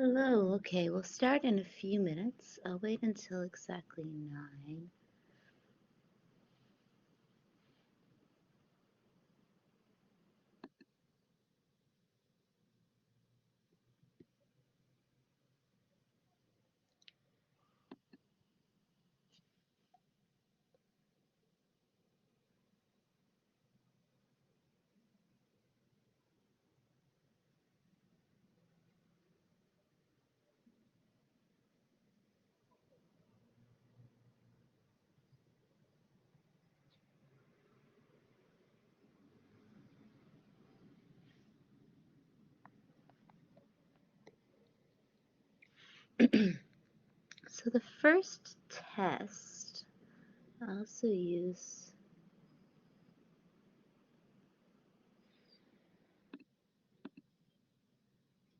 Hello, okay, we'll start in a few minutes. I'll wait until exactly 9. So the first test, I also use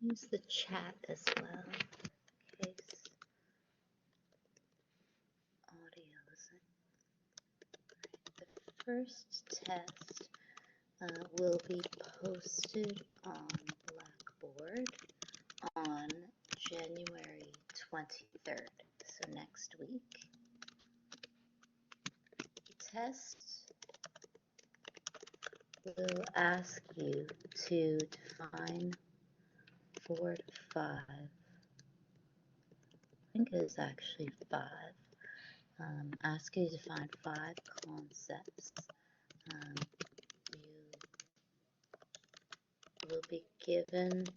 the chat as well, in case audio isn't. The first test will be posted on Blackboard on January 23rd, so next week. The test will ask you to define 4 to 5. I think it is actually 5. Ask you to define 5 concepts. You will be given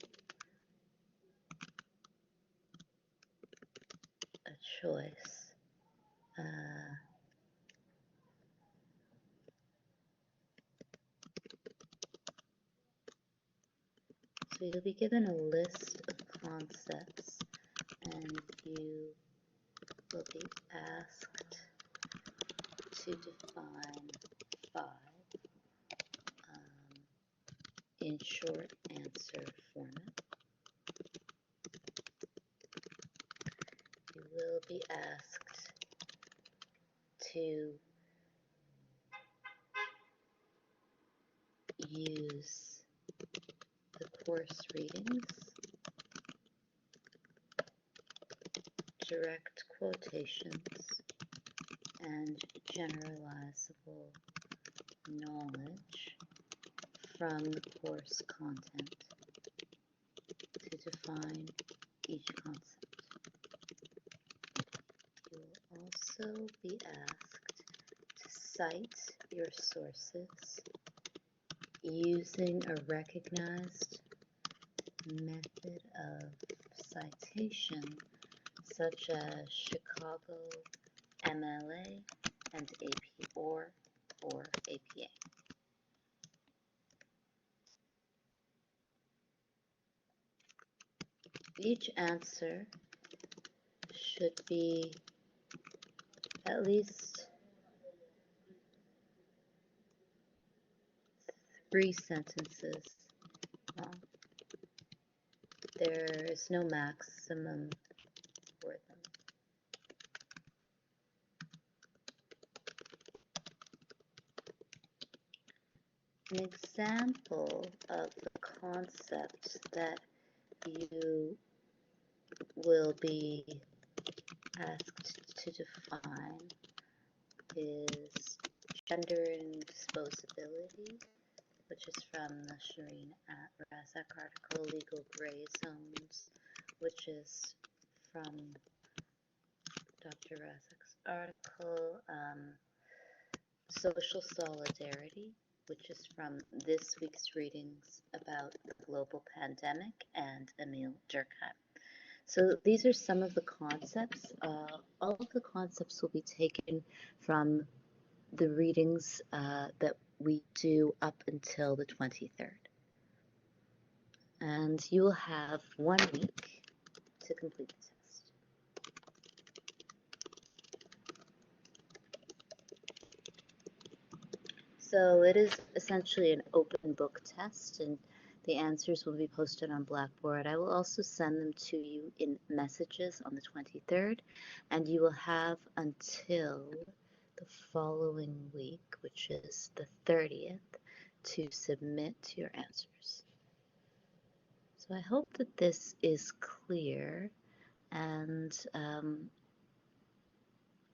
a choice. So you'll be given a list of concepts, and you will be asked to define 5 in short answer format. You will be asked to use the course readings, direct quotations, and generalizable knowledge from the course content to define each concept. You will also be asked to cite your sources using a recognized method of citation such as Chicago MLA and AP or APA. Each answer should be at least 3 sentences long. There is no maximum for them. An example of the concept that you will be asked to define is gender and disposability, which is from the Shireen Razak article, Legal Gray Zones, which is from Dr. Razak's article, Social Solidarity, which is from this week's readings about the global pandemic, and Emile Durkheim. So these are some of the concepts. All of the concepts will be taken from the readings that we do up until the 23rd. And you will have 1 week to complete the test. So it is essentially an open book test, and the answers will be posted on Blackboard. I will also send them to you in messages on the 23rd, and you will have until the following week, which is the 30th, to submit your answers. So So I hope that this is clear, and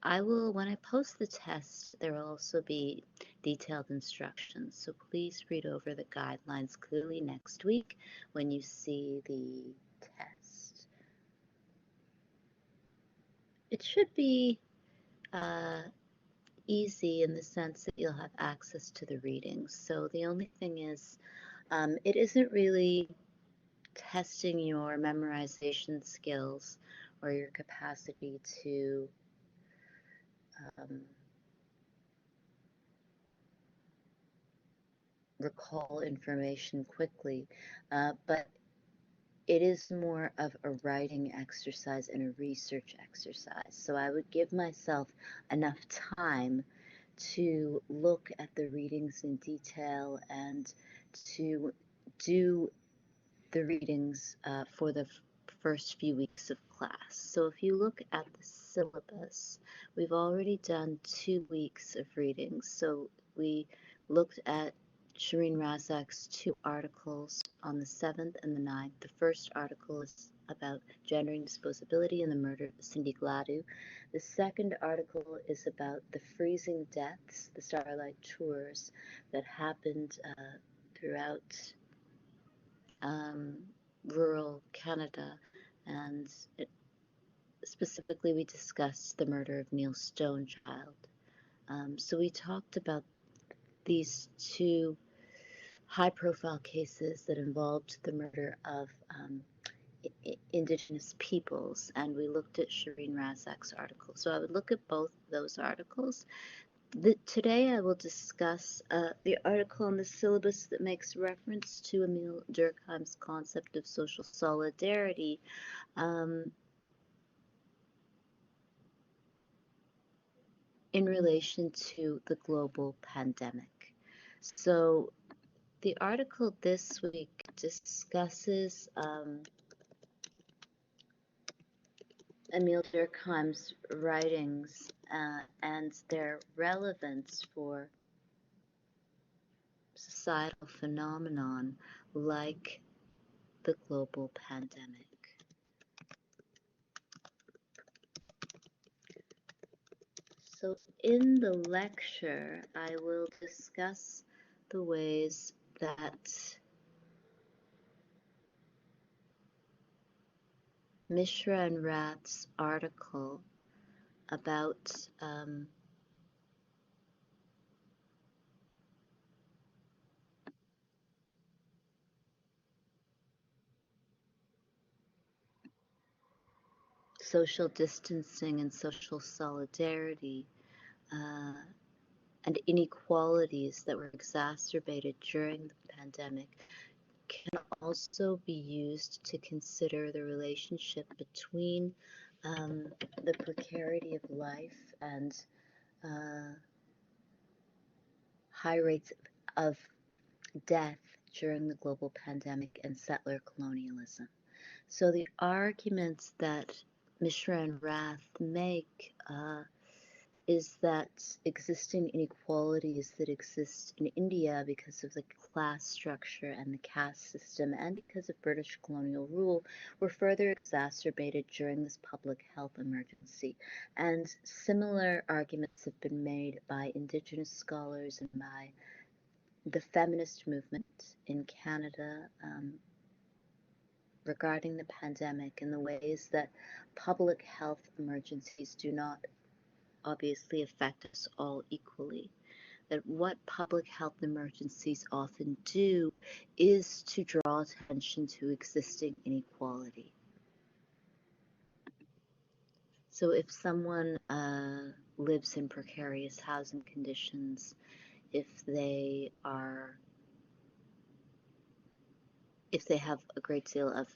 I will, when I post the test, there will also be detailed instructions. So please read over the guidelines clearly next week when you see the test. It should be easy in the sense that you'll have access to the readings. So the only thing is, it isn't really testing your memorization skills or your capacity to um, recall information quickly, but it is more of a writing exercise and a research exercise. So I would give myself enough time to look at the readings in detail and to do the readings for the first few weeks of class. So if you look at the syllabus, we've already done 2 weeks of readings. So we looked at Shireen Razak's 2 articles on the 7th and the 9th. The first article is about gender and disposability and the murder of Cindy Gladue. The second article is about the freezing deaths, the Starlight Tours that happened throughout rural Canada, and specifically we discussed the murder of Neil Stonechild. So we talked about these two high-profile cases that involved the murder of Indigenous peoples, and we looked at Shireen Razak's article. So I would look at both those articles. Today I will discuss the article on the syllabus that makes reference to Emile Durkheim's concept of social solidarity, in relation to the global pandemic. So the article this week discusses Emile Durkheim's writings and their relevance for societal phenomenon like the global pandemic. So in the lecture, I will discuss the ways that Mishra and Rath's article about social distancing and social solidarity and inequalities that were exacerbated during the pandemic can also be used to consider the relationship between the precarity of life and high rates of death during the global pandemic and settler colonialism. So the arguments that Mishra and Rath make is that existing inequalities that exist in India because of the class structure and the caste system and because of British colonial rule were further exacerbated during this public health emergency. And similar arguments have been made by Indigenous scholars and by the feminist movement in Canada regarding the pandemic and the ways that public health emergencies do not obviously affect us all equally. That what public health emergencies often do is to draw attention to existing inequality. So if someone lives in precarious housing conditions, if they have a great deal of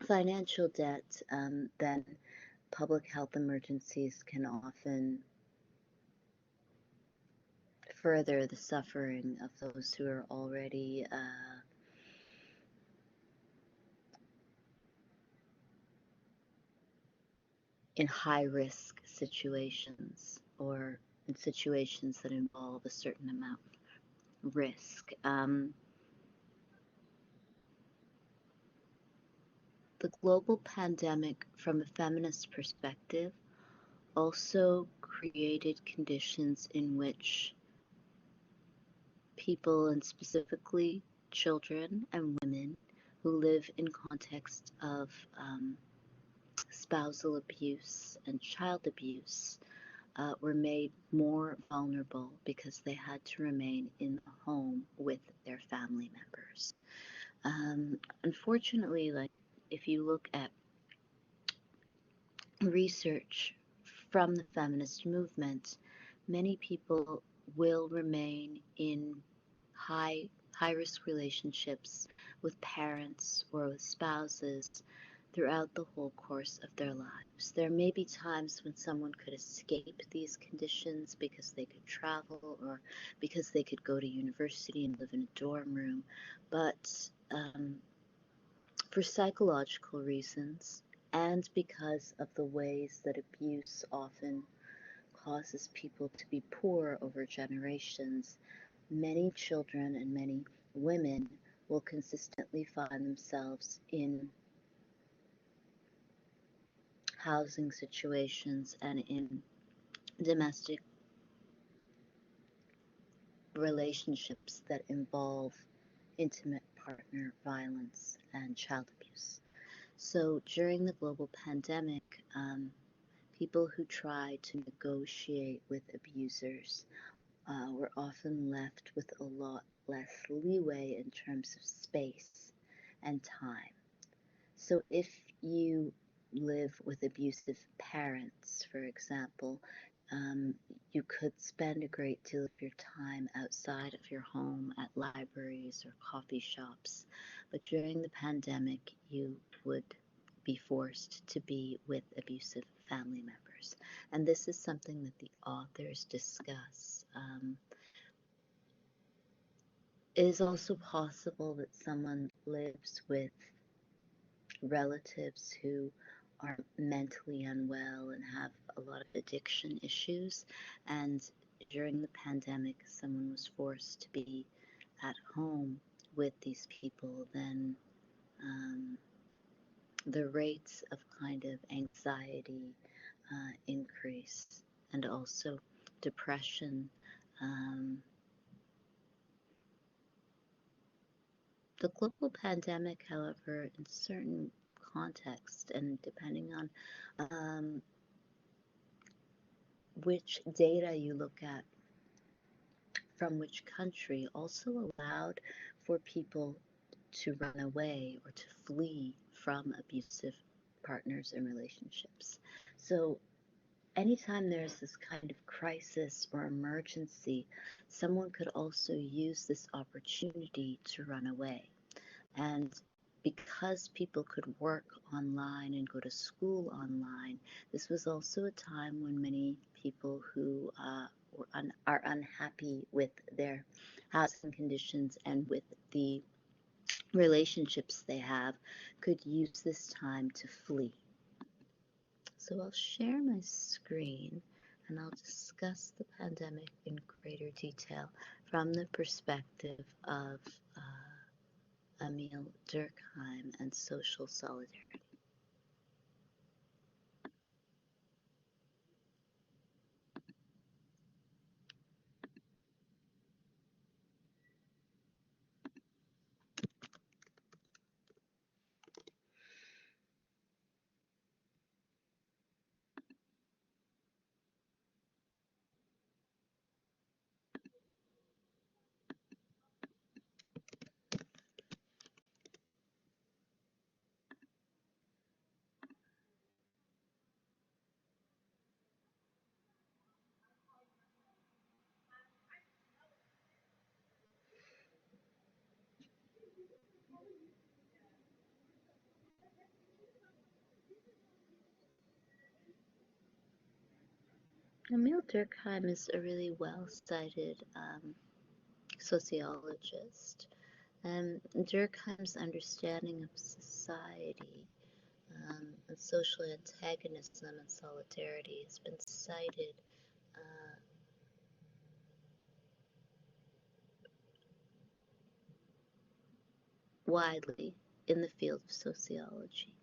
financial debt, then public health emergencies can often further the suffering of those who are already in high-risk situations or in situations that involve a certain amount of risk. the global pandemic, from a feminist perspective, also created conditions in which people, and specifically children and women who live in context of spousal abuse and child abuse, were made more vulnerable because they had to remain in the home with their family members. Unfortunately, like if you look at research from the feminist movement, many people will remain in high high risk relationships with parents or with spouses throughout the whole course of their lives. There may be times when someone could escape these conditions because they could travel or because they could go to university and live in a dorm room, but for psychological reasons and because of the ways that abuse often causes people to be poor over generations, many children and many women will consistently find themselves in housing situations and in domestic relationships that involve intimate partner violence and child abuse. So during the global pandemic, people who try to negotiate with abusers were often left with a lot less leeway in terms of space and time. So if you live with abusive parents, for example, you could spend a great deal of your time outside of your home at libraries or coffee shops. But during the pandemic, you would be forced to be with abusive family members. And this is something that the authors discuss. It is also possible that someone lives with relatives who are mentally unwell and have a lot of addiction issues. And during the pandemic, someone was forced to be at home with these people, then the rates of kind of anxiety increase, and also depression. The global pandemic, however, in certain contexts and depending on which data you look at from which country, also allowed for people to run away or to flee from abusive partners and relationships. So anytime there's this kind of crisis or emergency, someone could also use this opportunity to run away. And because people could work online and go to school online, this was also a time when many people who are unhappy with their housing conditions and with the relationships they have could use this time to flee. So I'll share my screen and I'll discuss the pandemic in greater detail from the perspective of Emile Durkheim and social solidarity. Emile Durkheim is a really well-cited sociologist. Durkheim's understanding of society and social antagonism and solidarity has been cited widely in the field of sociology.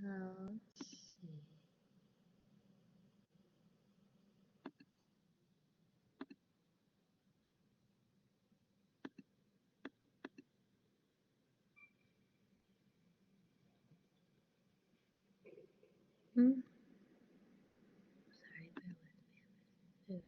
Let's see. Hmm? Sorry, bear with me.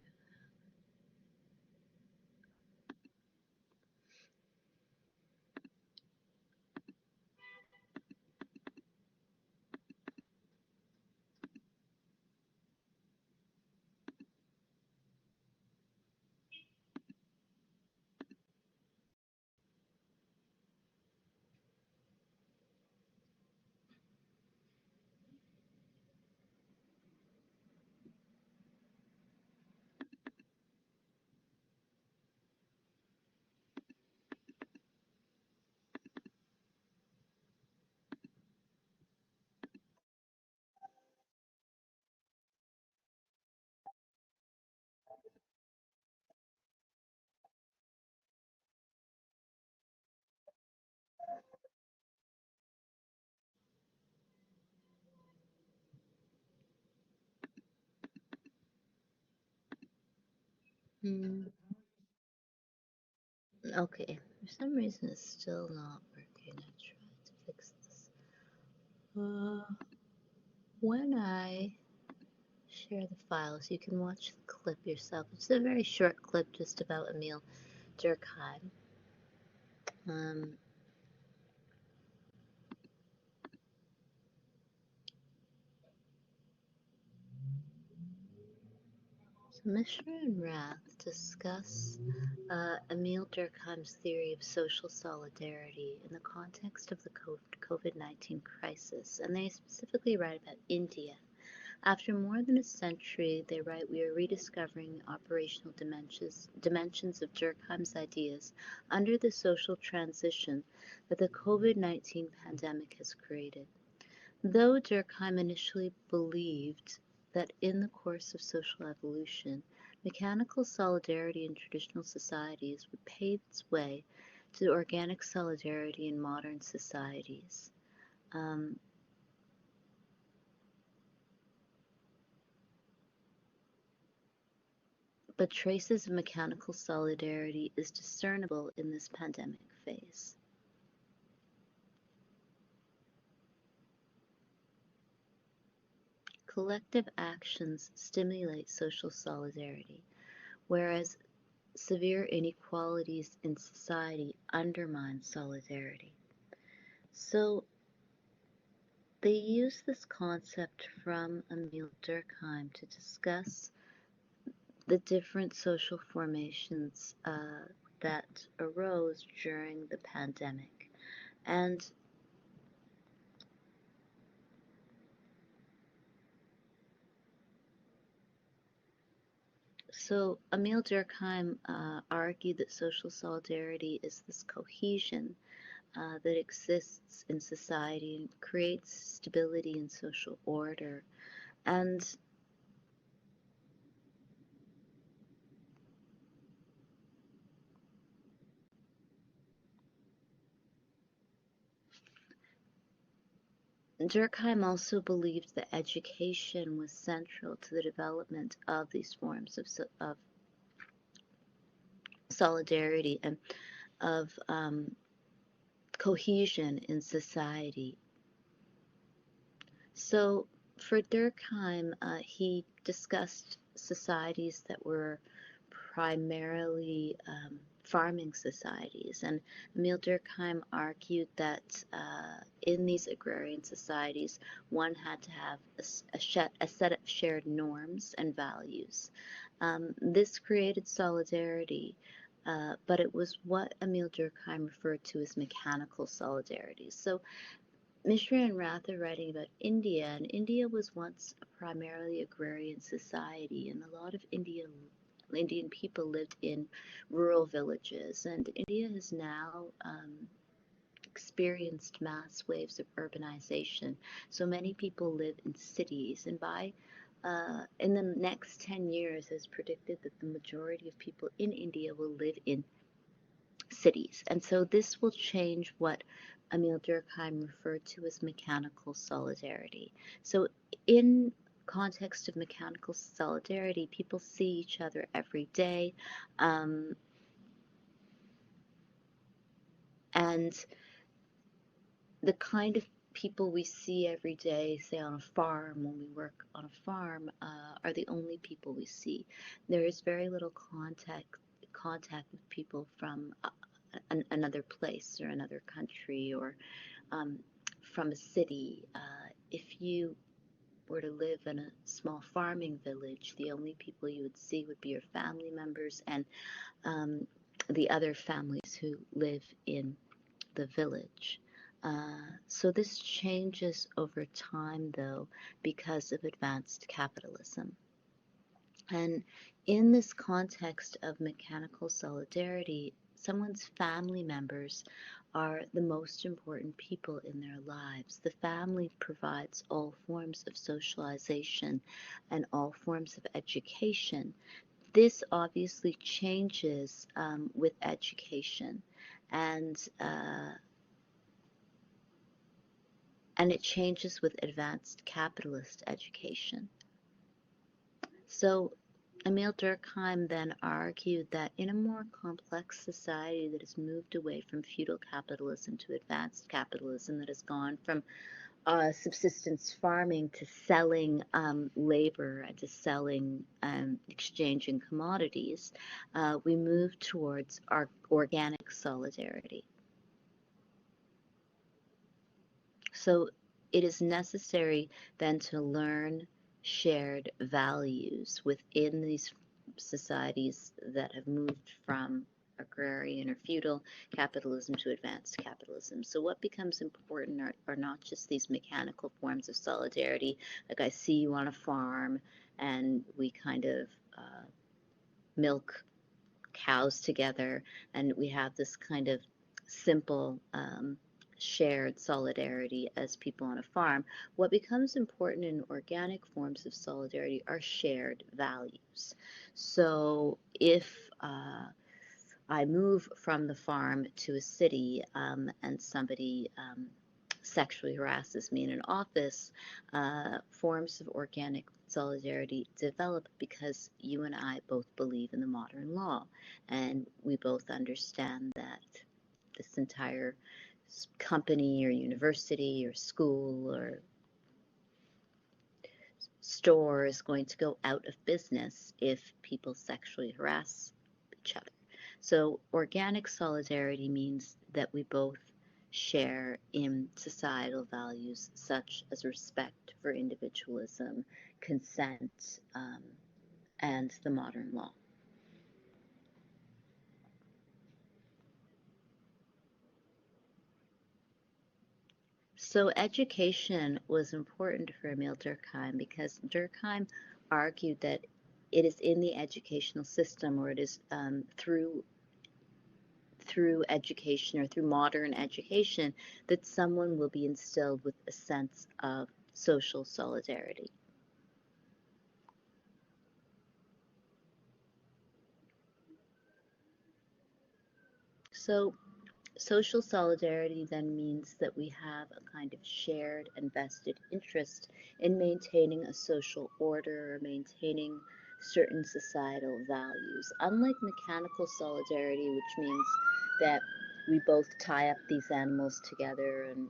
Hmm. Okay, for some reason it's still not working. I tried to fix this. When I share the files, you can watch the clip yourself. It's a very short clip just about Emile Durkheim. Um, so Mishra and Rath discuss Emile Durkheim's theory of social solidarity in the context of the COVID-19 crisis, and they specifically write about India. After more than a century, they write, we are rediscovering operational dimensions of Durkheim's ideas under the social transition that the COVID-19 pandemic has created. Though Durkheim initially believed that in the course of social evolution, mechanical solidarity in traditional societies would pave its way to organic solidarity in modern societies. Um, but traces of mechanical solidarity is discernible in this pandemic phase. Collective actions stimulate social solidarity, whereas severe inequalities in society undermine solidarity. So they use this concept from Emile Durkheim to discuss the different social formations that arose during the pandemic. And so Emile Durkheim argued that social solidarity is this cohesion that exists in society and creates stability and social order. And Durkheim also believed that education was central to the development of these forms of solidarity and of cohesion in society. So for Durkheim, he discussed societies that were primarily farming societies. And Emile Durkheim argued that in these agrarian societies, one had to have a set of shared norms and values. This created solidarity, but it was what Emile Durkheim referred to as mechanical solidarity. So Mishra and Rath are writing about India, and India was once a primarily agrarian society, and a lot of Indian people lived in rural villages, and India has now experienced mass waves of urbanization. So many people live in cities, and in the next 10 years, it's predicted that the majority of people in India will live in cities. And so this will change what Emile Durkheim referred to as mechanical solidarity. So in context of mechanical solidarity, people see each other every day, um, and the kind of people we see every day, say on a farm, when we work on a farm, are the only people we see. There is very little contact with people from another place or another country or um, from a city. If you were to live in a small farming village, the only people you would see would be your family members and um, the other families who live in the village. So this changes over time, though, because of advanced capitalism. And in this context of mechanical solidarity, someone's family members are the most important people in their lives. The family provides all forms of socialization and all forms of education. This obviously changes with education, and uh, and it changes with advanced capitalist education. So Emile Durkheim then argued that in a more complex society that has moved away from feudal capitalism to advanced capitalism, that has gone from subsistence farming to selling labor and to selling exchanging commodities, we move towards our organic solidarity. So it is necessary then to learn shared values within these societies that have moved from agrarian or feudal capitalism to advanced capitalism. So what becomes important are not just these mechanical forms of solidarity, like I see you on a farm and we kind of milk cows together, and we have this kind of simple shared solidarity as people on a farm. What becomes important in organic forms of solidarity are shared values. So if I move from the farm to a city and somebody sexually harasses me in an office, forms of organic solidarity develop because you and I both believe in the modern law, and we both understand that this entire company or university or school or store is going to go out of business if people sexually harass each other. So organic solidarity means that we both share in societal values such as respect for individualism, consent, and the modern law. So education was important for Emile Durkheim because Durkheim argued that it is in the educational system, or it is through education or through modern education, that someone will be instilled with a sense of social solidarity. So social solidarity then means that we have a kind of shared and vested interest in maintaining a social order or maintaining certain societal values. Unlike mechanical solidarity, which means that we both tie up these animals together and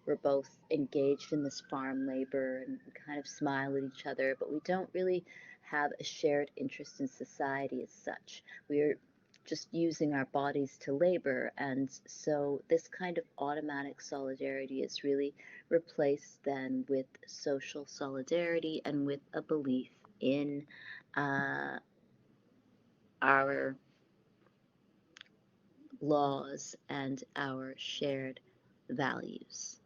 we're both engaged in this farm labor and kind of smile at each other, but we don't really have a shared interest in society as such. We are just using our bodies to labor. And so this kind of automatic solidarity is really replaced then with social solidarity and with a belief in our laws and our shared values.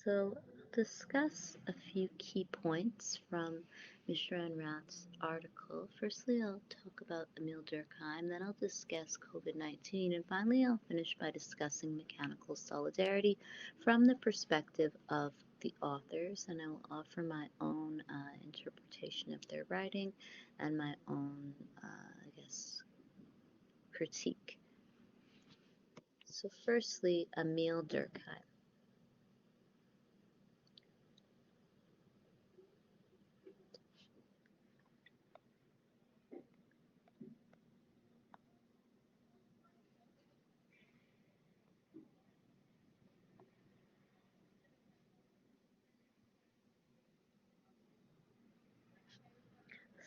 So discuss a few key points from Mishra and Rath's article. Firstly, I'll talk about Emile Durkheim, then I'll discuss COVID-19, and finally I'll finish by discussing mechanical solidarity from the perspective of the authors, and I will offer my own interpretation of their writing and my own, critique. So firstly, Emile Durkheim.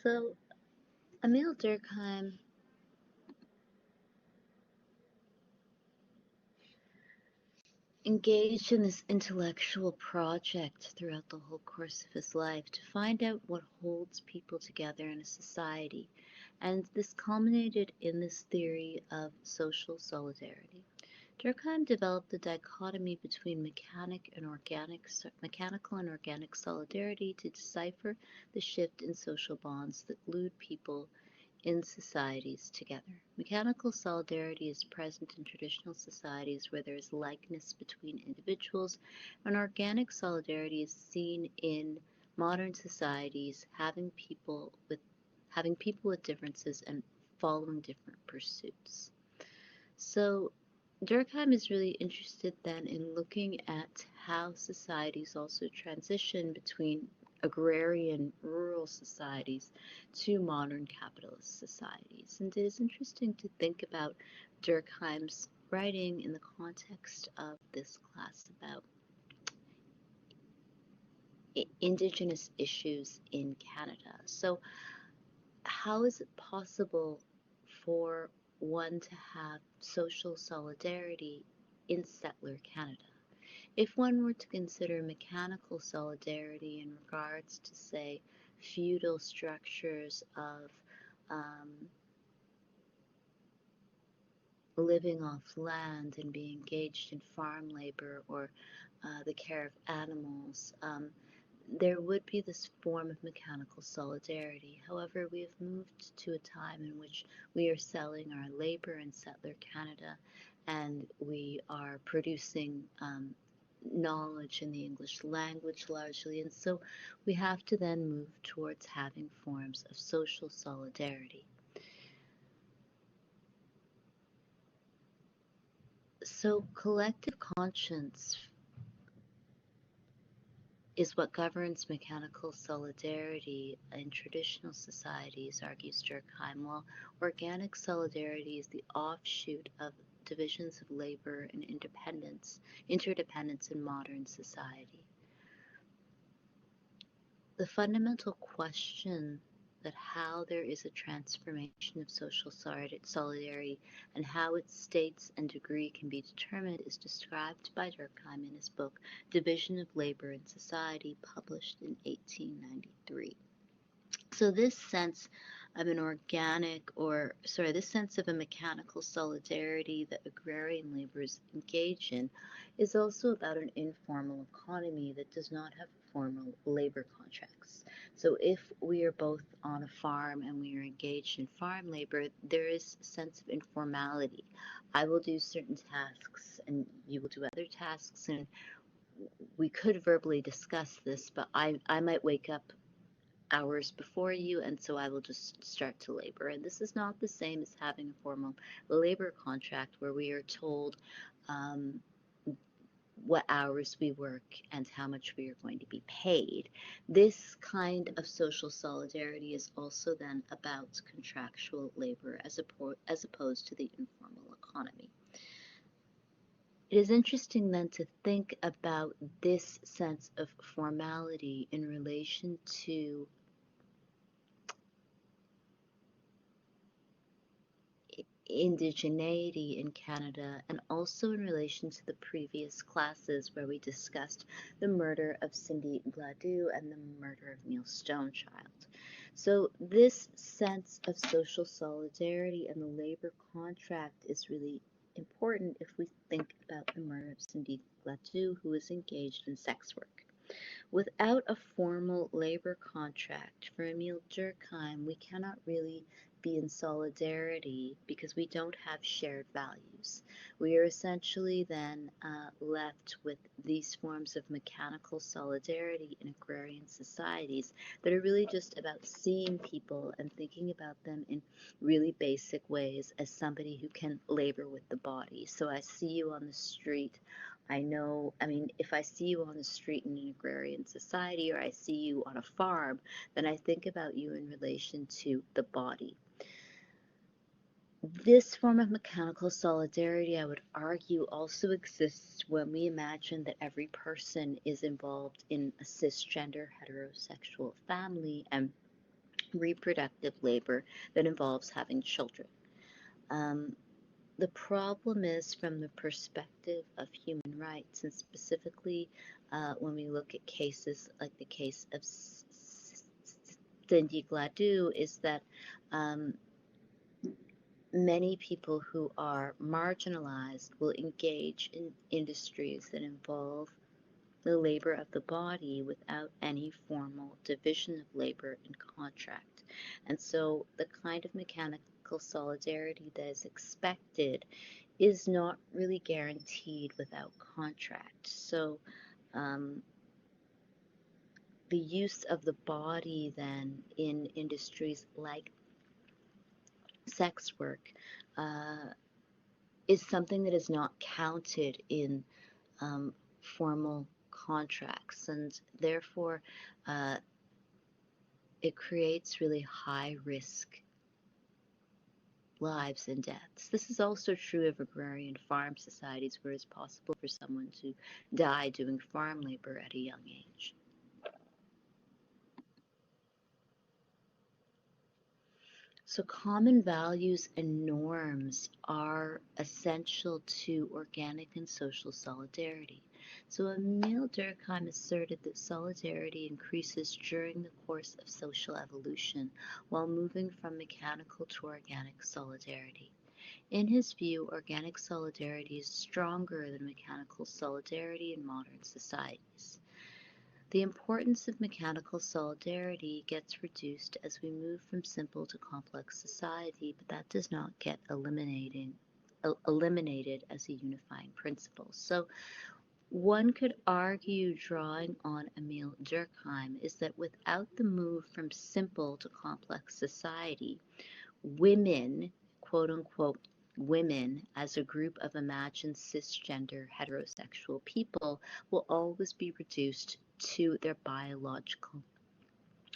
So Emile Durkheim engaged in this intellectual project throughout the whole course of his life to find out what holds people together in a society. And this culminated in this theory of social solidarity. Durkheim developed the dichotomy between mechanical and organic solidarity to decipher the shift in social bonds that glued people in societies together. Mechanical solidarity is present in traditional societies where there is likeness between individuals, and organic solidarity is seen in modern societies having people with differences and following different pursuits. So Durkheim is really interested then in looking at how societies also transition between agrarian rural societies to modern capitalist societies. And it is interesting to think about Durkheim's writing in the context of this class about indigenous issues in Canada. So how is it possible for one to have social solidarity in settler Canada? If one were to consider mechanical solidarity in regards to, say, feudal structures of living off land and being engaged in farm labor or the care of animals, there would be this form of mechanical solidarity. However, we have moved to a time in which we are selling our labor in settler Canada, and we are producing knowledge in the English language largely, and so we have to then move towards having forms of social solidarity. So collective conscience is what governs mechanical solidarity in traditional societies, argues Durkheim, while organic solidarity is the offshoot of divisions of labor and interdependence in modern society. The fundamental question that how there is a transformation of social solidarity and how its states and degree can be determined is described by Durkheim in his book Division of Labor in Society, published in 1893. So this sense of this sense of a mechanical solidarity that agrarian laborers engage in is also about an informal economy that does not have formal labor contracts. So if we are both on a farm and we are engaged in farm labor, there is a sense of informality. I will do certain tasks and you will do other tasks, and we could verbally discuss this, but I might wake up hours before you, and so I will just start to labor. And this is not the same as having a formal labor contract where we are told what hours we work and how much we are going to be paid. This kind of social solidarity is also then about contractual labor as opposed to the informal economy. It is interesting then to think about this sense of formality in relation to indigeneity in Canada, and also in relation to the previous classes where we discussed the murder of Cindy Gladue and the murder of Neil Stonechild. So this sense of social solidarity and the labor contract is really important if we think about the murder of Cindy Gladue, who was engaged in sex work. Without a formal labor contract, for Emile Durkheim, we cannot really be in solidarity because we don't have shared values. We are essentially then left with these forms of mechanical solidarity in agrarian societies that are really just about seeing people and thinking about them in really basic ways as somebody who can labor with the body. So I see you on the street. If I see you on the street in an agrarian society or I see you on a farm, then I think about you in relation to the body. This form of mechanical solidarity, I would argue, also exists when we imagine that every person is involved in a cisgender heterosexual family and reproductive labor that involves having children. The problem is from the perspective of human rights, and specifically when we look at cases like the case of Cindy Gladue, is that many people who are marginalized will engage in industries that involve the labor of the body without any formal division of labor and contract. And so the kind of mechanical solidarity that is expected is not really guaranteed without contract. So the use of the body then in industries like sex work is something that is not counted in formal contracts, and therefore it creates really high risk lives and deaths. This is also true of agrarian farm societies where it's possible for someone to die doing farm labor at a young age. So common values and norms are essential to organic and social solidarity. So Emile Durkheim asserted that solidarity increases during the course of social evolution while moving from mechanical to organic solidarity. In his view, organic solidarity is stronger than mechanical solidarity in modern societies. The importance of mechanical solidarity gets reduced as we move from simple to complex society, but that does not get eliminated as a unifying principle. So one could argue, drawing on Emile Durkheim, is that without the move from simple to complex society, women, quote unquote, women as a group of imagined cisgender heterosexual people will always be reduced to their biological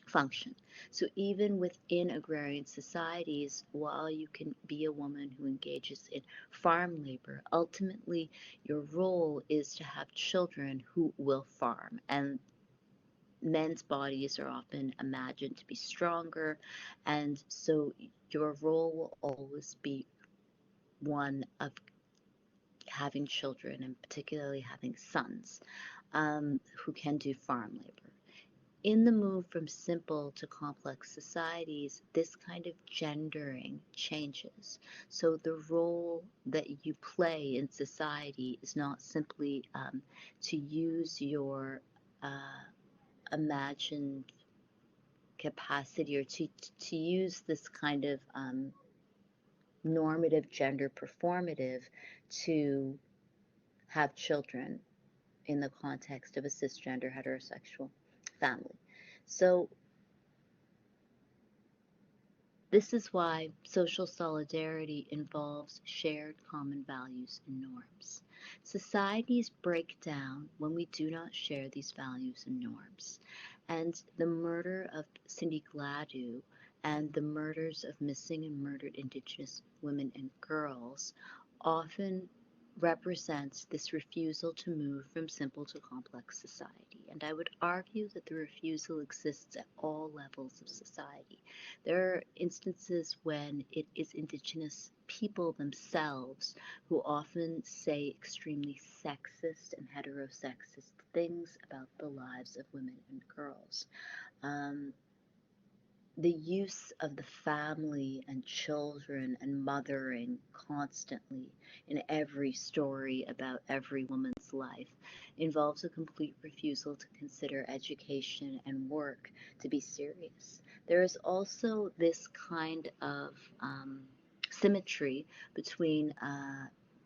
function. So even within agrarian societies, while you can be a woman who engages in farm labor, ultimately your role is to have children who will farm. And men's bodies are often imagined to be stronger, and so your role will always be one of having children, and particularly having sons who can do farm labor. In the move from simple to complex societies, this kind of gendering changes. So the role that you play in society is not simply to use your imagined capacity or to use this kind of normative gender performative to have children in the context of a cisgender heterosexual family. So this is why social solidarity involves shared common values and norms. Societies break down when we do not share these values and norms. And the murder of Cindy Gladue and the murders of missing and murdered Indigenous women and girls often represents this refusal to move from simple to complex society. And I would argue that the refusal exists at all levels of society. There are instances when it is Indigenous people themselves who often say extremely sexist and heterosexist things about the lives of women and girls. the use of the family and children and mothering constantly in every story about every woman's life involves a complete refusal to consider education and work to be serious. There is also this kind of symmetry between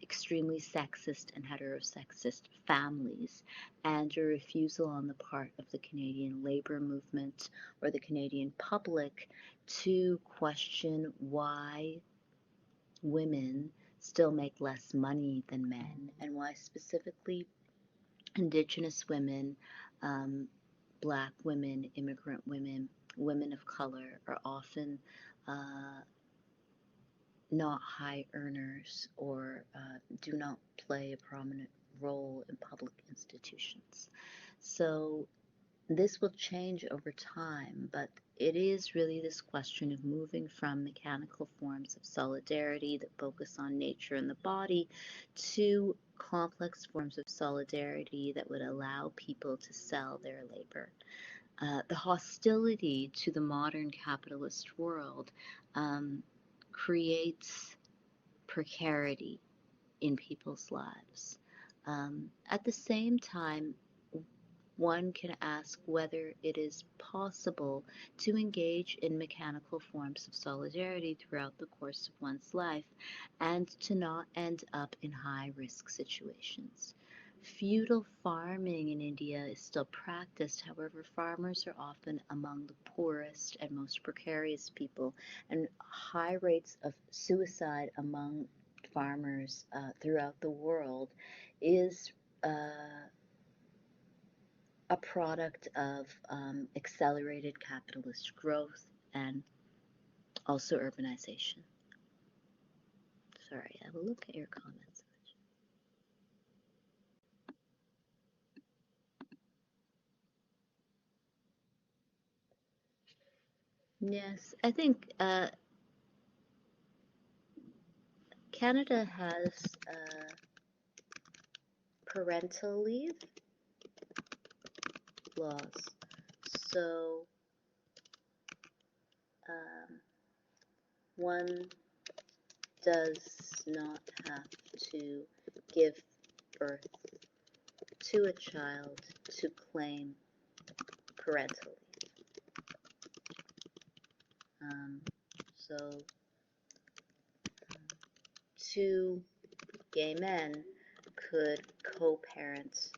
extremely sexist and heterosexist families and a refusal on the part of the Canadian labor movement or the Canadian public to question why women still make less money than men and why specifically Indigenous women, um, Black women, immigrant women, women of color are often uh, not high earners or do not play a prominent role in public institutions. So this will change over time, but it is really this question of moving from mechanical forms of solidarity that focus on nature and the body to complex forms of solidarity that would allow people to sell their labor. The hostility to the modern capitalist world creates precarity in people's lives. At the same time, one can ask whether it is possible to engage in mechanical forms of solidarity throughout the course of one's life and to not end up in high risk situations. Feudal farming in India is still practiced, however, farmers are often among the poorest and most precarious people, and high rates of suicide among farmers throughout the world is a product of accelerated capitalist growth and also urbanization. Sorry, I will look at your comments. Yes, I think Canada has parental leave laws. So one does not have to give birth to a child to claim parental leave. So two gay men could co-parent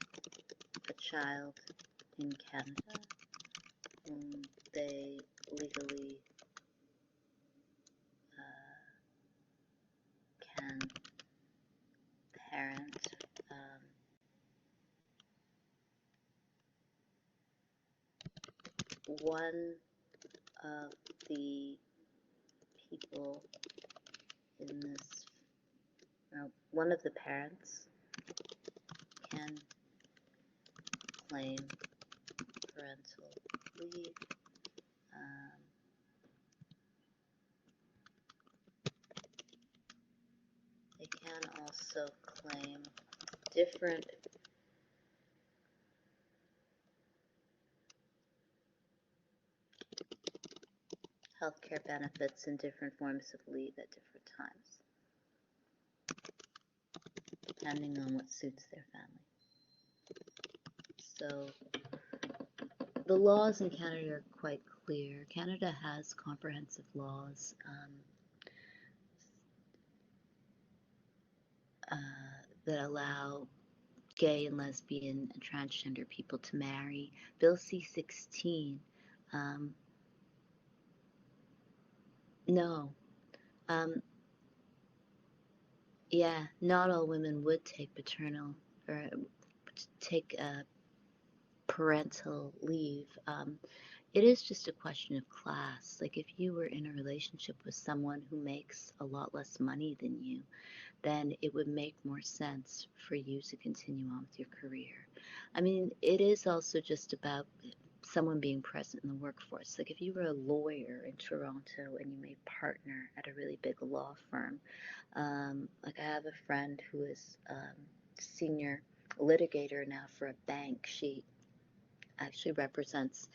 a child in Canada whom they legally can parent. One of the people in this, one of the parents can claim parental leave. They can also claim different healthcare benefits and different forms of leave at different times, depending on what suits their family. So the laws in Canada are quite clear. Canada has comprehensive laws that allow gay and lesbian and transgender people to marry. Bill C-16, no. Yeah, not all women would take paternal or take parental leave. It is just a question of class. Like if you were in a relationship with someone who makes a lot less money than you, then it would make more sense for you to continue on with your career. I mean, it is also just about someone being present in the workforce. Like if you were a lawyer in Toronto and you made partner at a really big law firm, like I have a friend who is senior litigator now for a bank. She actually represents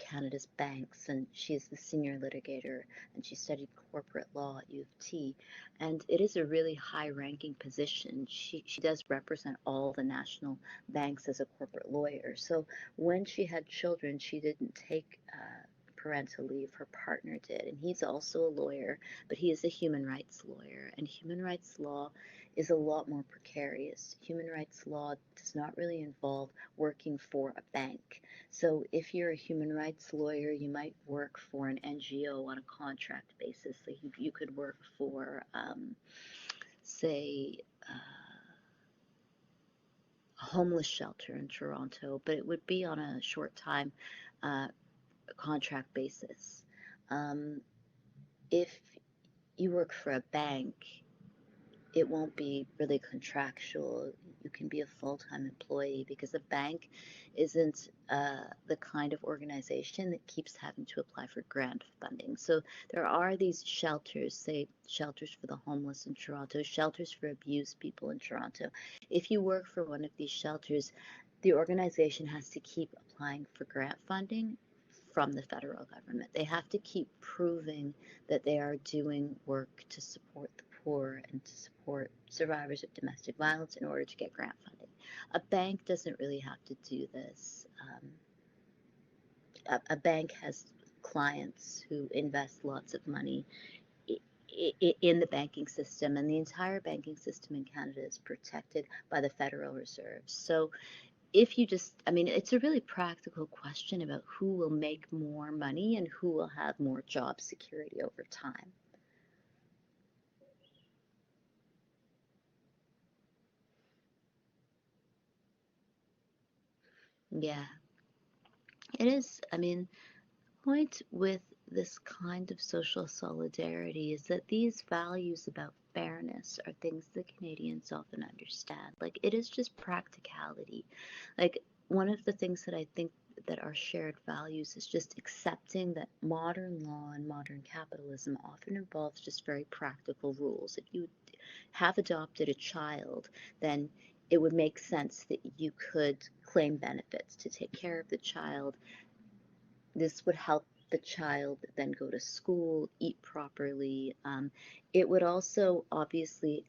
Canada's banks, and she's the senior litigator, and she studied corporate law at U of T, and it is a really high-ranking position. She does represent all the national banks as a corporate lawyer. So when she had children, she didn't take parental leave. Her partner did, and he's also a lawyer, but he is a human rights lawyer, and human rights law is a lot more precarious. Human rights law does not really involve working for a bank. So if you're a human rights lawyer, you might work for an NGO on a contract basis. So you could work for, say, a homeless shelter in Toronto, but it would be on a short time uh, contract basis. If you work for a bank, it won't be really contractual. You can be a full-time employee because a bank isn't the kind of organization that keeps having to apply for grant funding. So there are these shelters, say shelters for the homeless in Toronto, shelters for abused people in Toronto. If you work for one of these shelters, the organization has to keep applying for grant funding from the federal government. They have to keep proving that they are doing work to support the poor and to support survivors of domestic violence in order to get grant funding. A bank doesn't really have to do this. A bank has clients who invest lots of money in the banking system, and the entire banking system in Canada is protected by the Federal Reserve. So if you just, I mean, it's a really practical question about who will make more money and who will have more job security over time. Yeah, it is. I mean, point with this kind of social solidarity is that these values about fairness are things that Canadians often understand. Like, it is just practicality. Like, one of the things that I think that our shared values is just accepting that modern law and modern capitalism often involves just very practical rules. If you have adopted a child, then it would make sense that you could claim benefits to take care of the child. This would help the child then go to school, eat properly. It would also obviously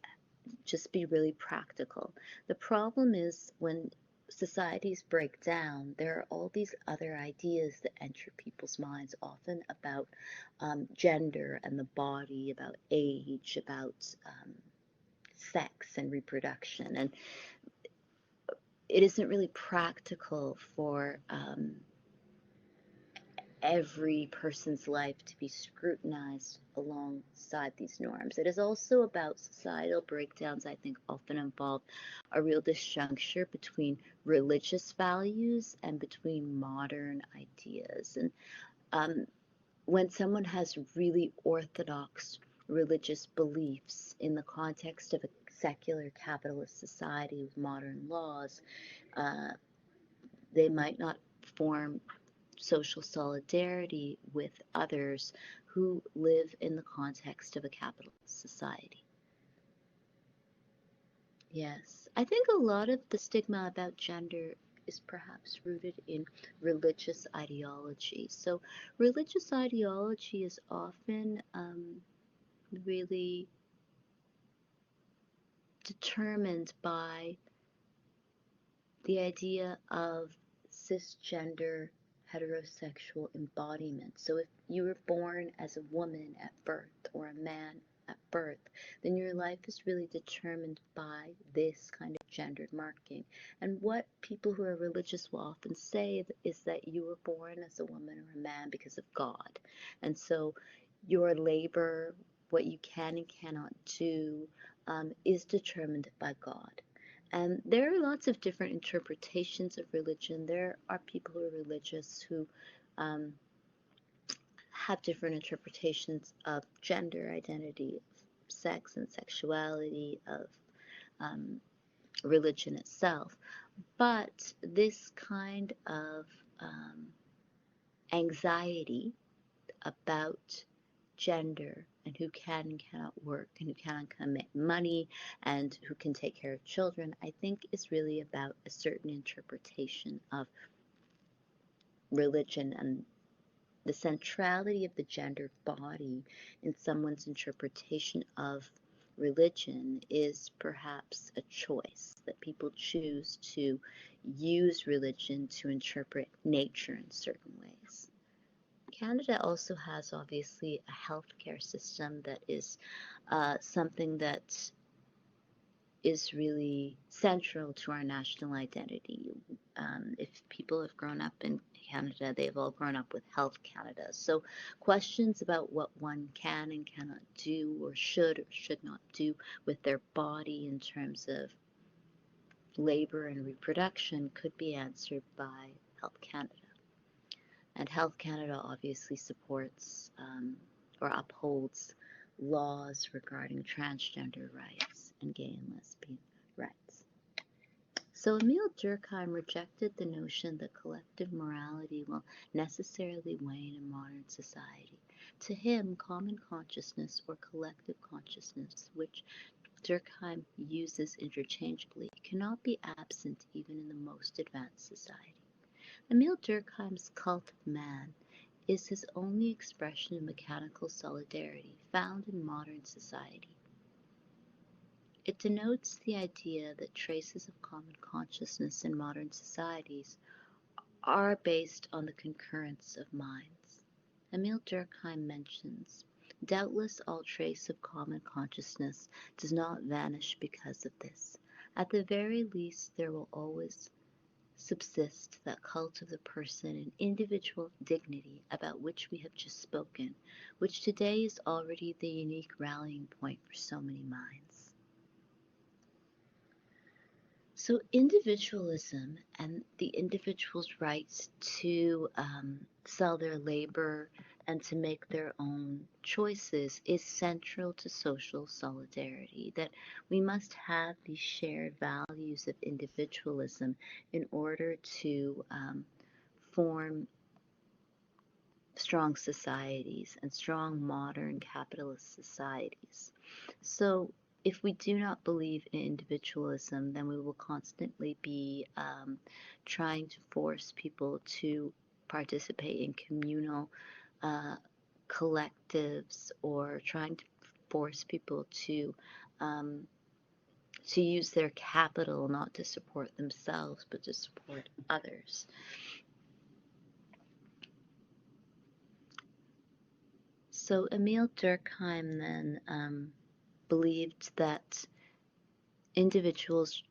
just be really practical. The problem is when societies break down, there are all these other ideas that enter people's minds, often about gender and the body, about age, about sex and reproduction. And it isn't really practical for every person's life to be scrutinized alongside these norms. It is also about societal breakdowns, I think, often involve a real disjuncture between religious values and between modern ideas. And um, when someone has really orthodox religious beliefs in the context of a secular capitalist society with modern laws, uh, they might not form social solidarity with others who live in the context of a capitalist society. Yes, I think a lot of the stigma about gender is perhaps rooted in religious ideology. So, religious ideology is often really determined by the idea of cisgender heterosexual embodiment. So if you were born as a woman at birth or a man at birth, then your life is really determined by this kind of gendered marking. And what people who are religious will often say is that you were born as a woman or a man because of God. And so your labor, what you can and cannot do, is determined by God. And there are lots of different interpretations of religion. There are people who are religious who um, have different interpretations of gender identity, of sex and sexuality, of um, religion itself. But this kind of um, anxiety about gender and who can and cannot work and who can and can make money and who can take care of children, I think is really about a certain interpretation of religion and the centrality of the gendered body in someone's interpretation of religion is perhaps a choice, that people choose to use religion to interpret nature in certain ways. Canada also has obviously a healthcare system that is something that is really central to our national identity. If people have grown up in Canada, they've all grown up with Health Canada. So questions about what one can and cannot do or should not do with their body in terms of labor and reproduction could be answered by Health Canada. And Health Canada obviously supports or upholds laws regarding transgender rights and gay and lesbian rights. So Emile Durkheim rejected the notion that collective morality will necessarily wane in modern society. To him, common consciousness or collective consciousness, which Durkheim uses interchangeably, cannot be absent even in the most advanced society. Emile Durkheim's cult of man is his only expression of mechanical solidarity found in modern society. It denotes the idea that traces of common consciousness in modern societies are based on the concurrence of minds. Emile Durkheim mentions, doubtless all trace of common consciousness does not vanish because of this. At the very least, there will always subsist that cult of the person and individual dignity about which we have just spoken, which today is already the unique rallying point for so many minds. So individualism and the individual's rights to sell their labor and to make their own choices is central to social solidarity, that we must have these shared values of individualism in order to form strong societies and strong modern capitalist societies. So if we do not believe in individualism, then we will constantly be trying to force people to participate in communal collectives, or trying to force people to use their capital not to support themselves but to support others. So Emile Durkheim then believed that individuals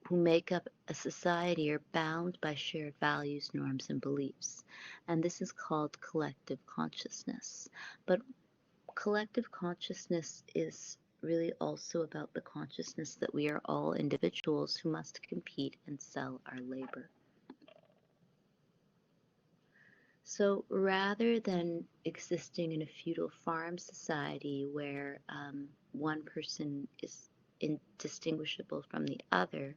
who make up a society are bound by shared values, norms, and beliefs. And this is called collective consciousness. But collective consciousness is really also about the consciousness that we are all individuals who must compete and sell our labor. So rather than existing in a feudal farm society where one person is indistinguishable from the other,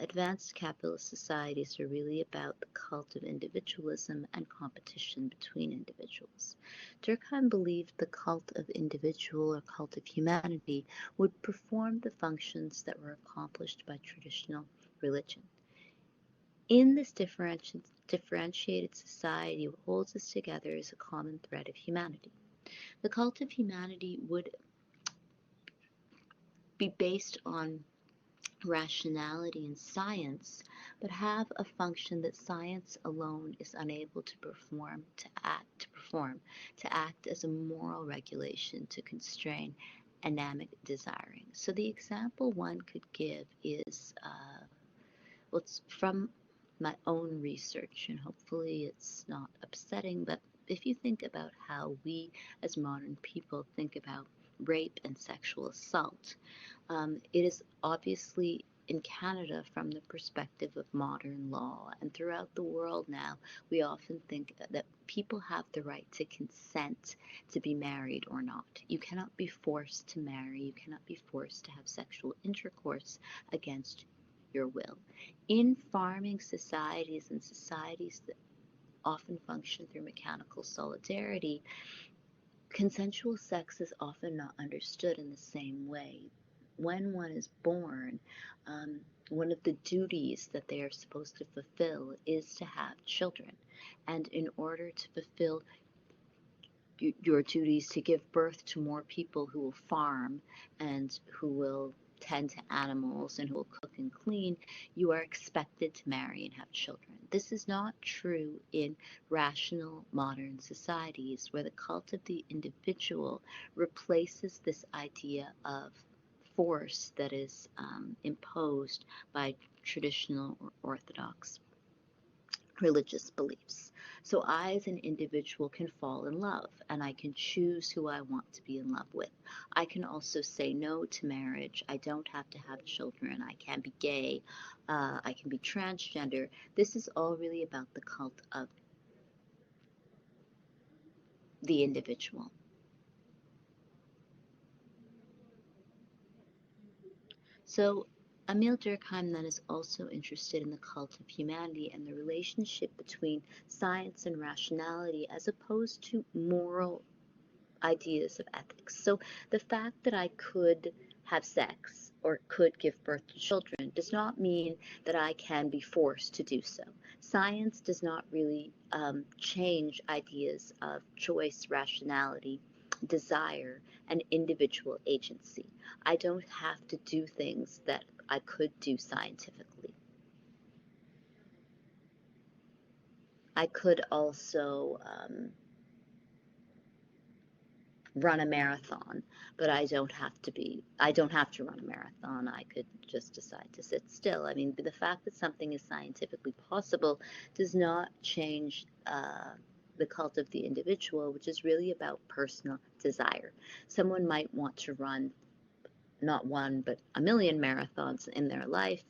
advanced capitalist societies are really about the cult of individualism and competition between individuals. Durkheim believed the cult of individual or cult of humanity would perform the functions that were accomplished by traditional religion. In this differentiated society, what holds us together is a common thread of humanity. The cult of humanity would be based on rationality and science, but have a function that science alone is unable to perform, to act as a moral regulation, to constrain anamic desiring. So the example one could give is, well, it's from my own research, and hopefully it's not upsetting, but if you think about how we as modern people think about rape and sexual assault, it is obviously in Canada from the perspective of modern law, and throughout the world now we often think that people have the right to consent to be married or not. You cannot be forced to marry, you cannot be forced to have sexual intercourse against your will. In farming societies and societies that often function through mechanical solidarity, consensual sex is often not understood in the same way. when one is born, um, one of the duties that they are supposed to fulfill is to have children. And in order to fulfill your duties to give birth to more people who will farm and who will tend to animals and who will cook and clean, you are expected to marry and have children. This is not true in rational modern societies where the cult of the individual replaces this idea of force that is imposed by traditional or orthodox religious beliefs. So I, as an individual, can fall in love and I can choose who I want to be in love with. I can also say no to marriage. I don't have to have children. I can be gay. I can be transgender. This is all really about the cult of the individual. So Emile Durkheim then is also interested in the cult of humanity and the relationship between science and rationality as opposed to moral ideas of ethics. So the fact that I could have sex or could give birth to children does not mean that I can be forced to do so. Science does not really change ideas of choice, rationality, desire, and individual agency. I don't have to do things that I could do scientifically. I could also run a marathon, but I don't have to run a marathon. I could just decide to sit still. I mean, the fact that something is scientifically possible does not change the cult of the individual, which is really about personal desire. Someone might want to run not one, but a million marathons in their life.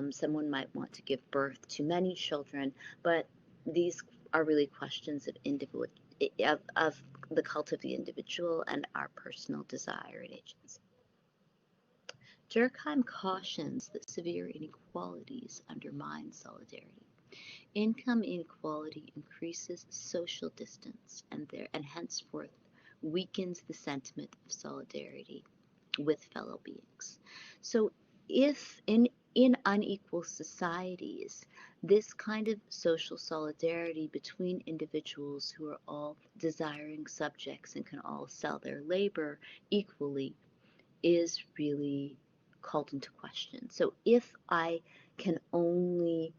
Someone might want to give birth to many children, but these are really questions of of the cult of the individual and our personal desire and agency. Durkheim cautions that severe inequalities undermine solidarity. Income inequality increases social distance and henceforth weakens the sentiment of solidarity with fellow beings. So if in unequal societies, this kind of social solidarity between individuals who are all desiring subjects and can all sell their labor equally is really called into question. So if I can only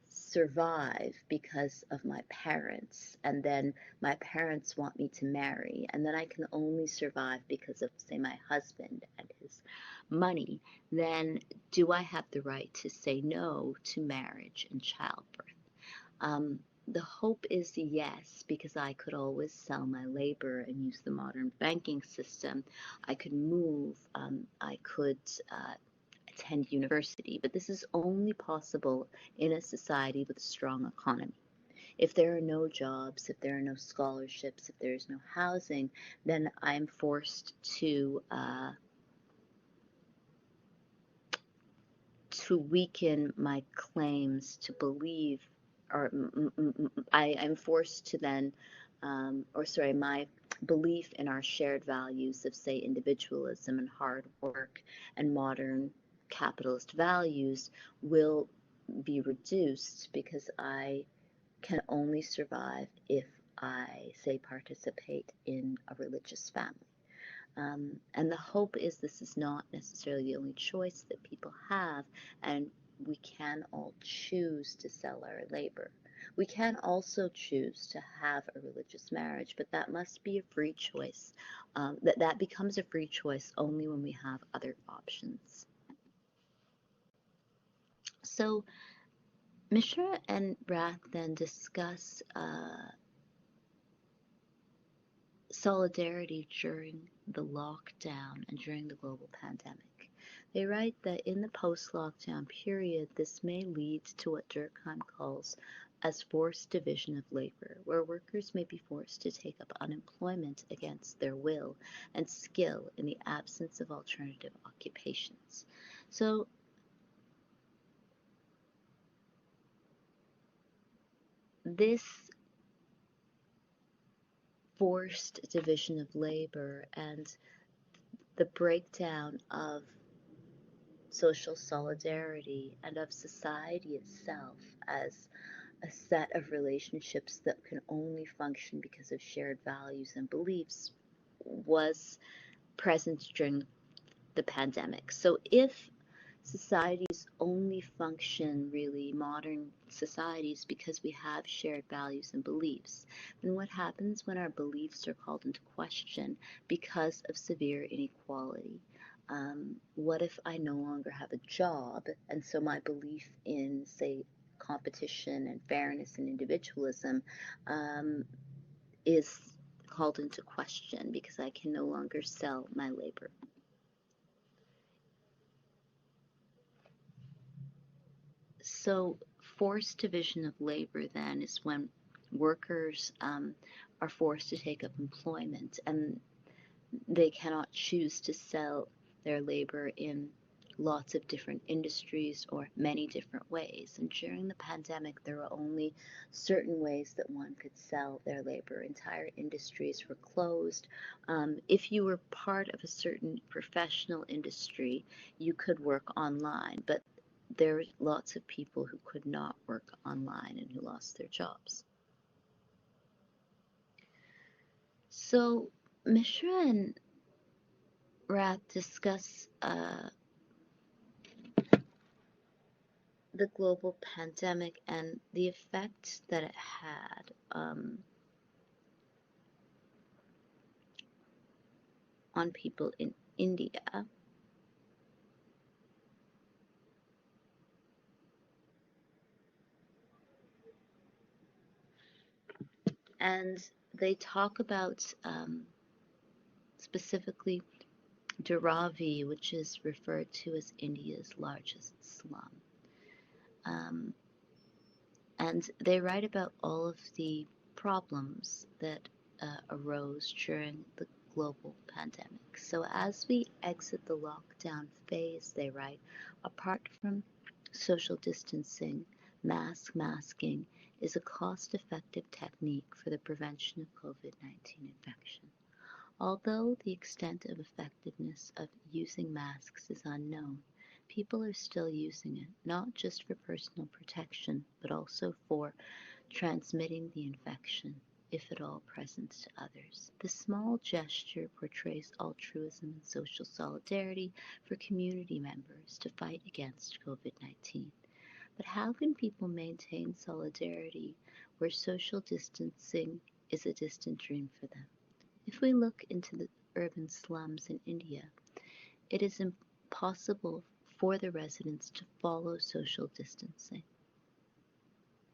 survive because of my parents, and then my parents want me to marry, and then I can only survive because of, say, my husband and his money, then do I have the right to say no to marriage and childbirth? The hope is yes, because I could always sell my labor and use the modern banking system. I could move, I could attend university, but this is only possible in a society with a strong economy. If there are no jobs, if there are no scholarships, if there is no housing, then I'm forced to weaken my claims to believe, or I'm forced to then, my belief in our shared values of, say, individualism and hard work and modern capitalist values will be reduced because I can only survive if I, say, participate in a religious family. And the hope is this is not necessarily the only choice that people have, and we can all choose to sell our labor. We can also choose to have a religious marriage, but that must be a free choice. That becomes a free choice only when we have other options. So Mishra and Rath then discuss solidarity during the lockdown and during the global pandemic. They write that in the post-lockdown period, this may lead to what Durkheim calls as forced division of labor, where workers may be forced to take up unemployment against their will and skill in the absence of alternative occupations. So this forced division of labor and the breakdown of social solidarity and of society itself as a set of relationships that can only function because of shared values and beliefs was present during the pandemic. So if societies only function, really, modern societies, because we have shared values and beliefs, then what happens when our beliefs are called into question because of severe inequality? What if I no longer have a job, and so my belief in, say, competition and fairness and individualism is called into question because I can no longer sell my labor? So, forced division of labor then is when workers are forced to take up employment and they cannot choose to sell their labor in lots of different industries or many different ways. And during the pandemic, there were only certain ways that one could sell their labor. Entire industries were closed. If you were part of a certain professional industry, you could work online, but there were lots of people who could not work online and who lost their jobs. So Mishra and Rath discuss the global pandemic and the effect that it had on people in India. And they talk about specifically Dharavi, which is referred to as India's largest slum. Um, and they write about all of the problems that arose during the global pandemic. So as we exit the lockdown phase, they write, apart from social distancing, masking is a cost-effective technique for the prevention of COVID-19 infection. Although the extent of effectiveness of using masks is unknown, people are still using it, not just for personal protection, but also for transmitting the infection, if at all present, to others. This small gesture portrays altruism and social solidarity for community members to fight against COVID-19. But how can people maintain solidarity where social distancing is a distant dream for them? If we look into the urban slums in India, it is impossible for the residents to follow social distancing.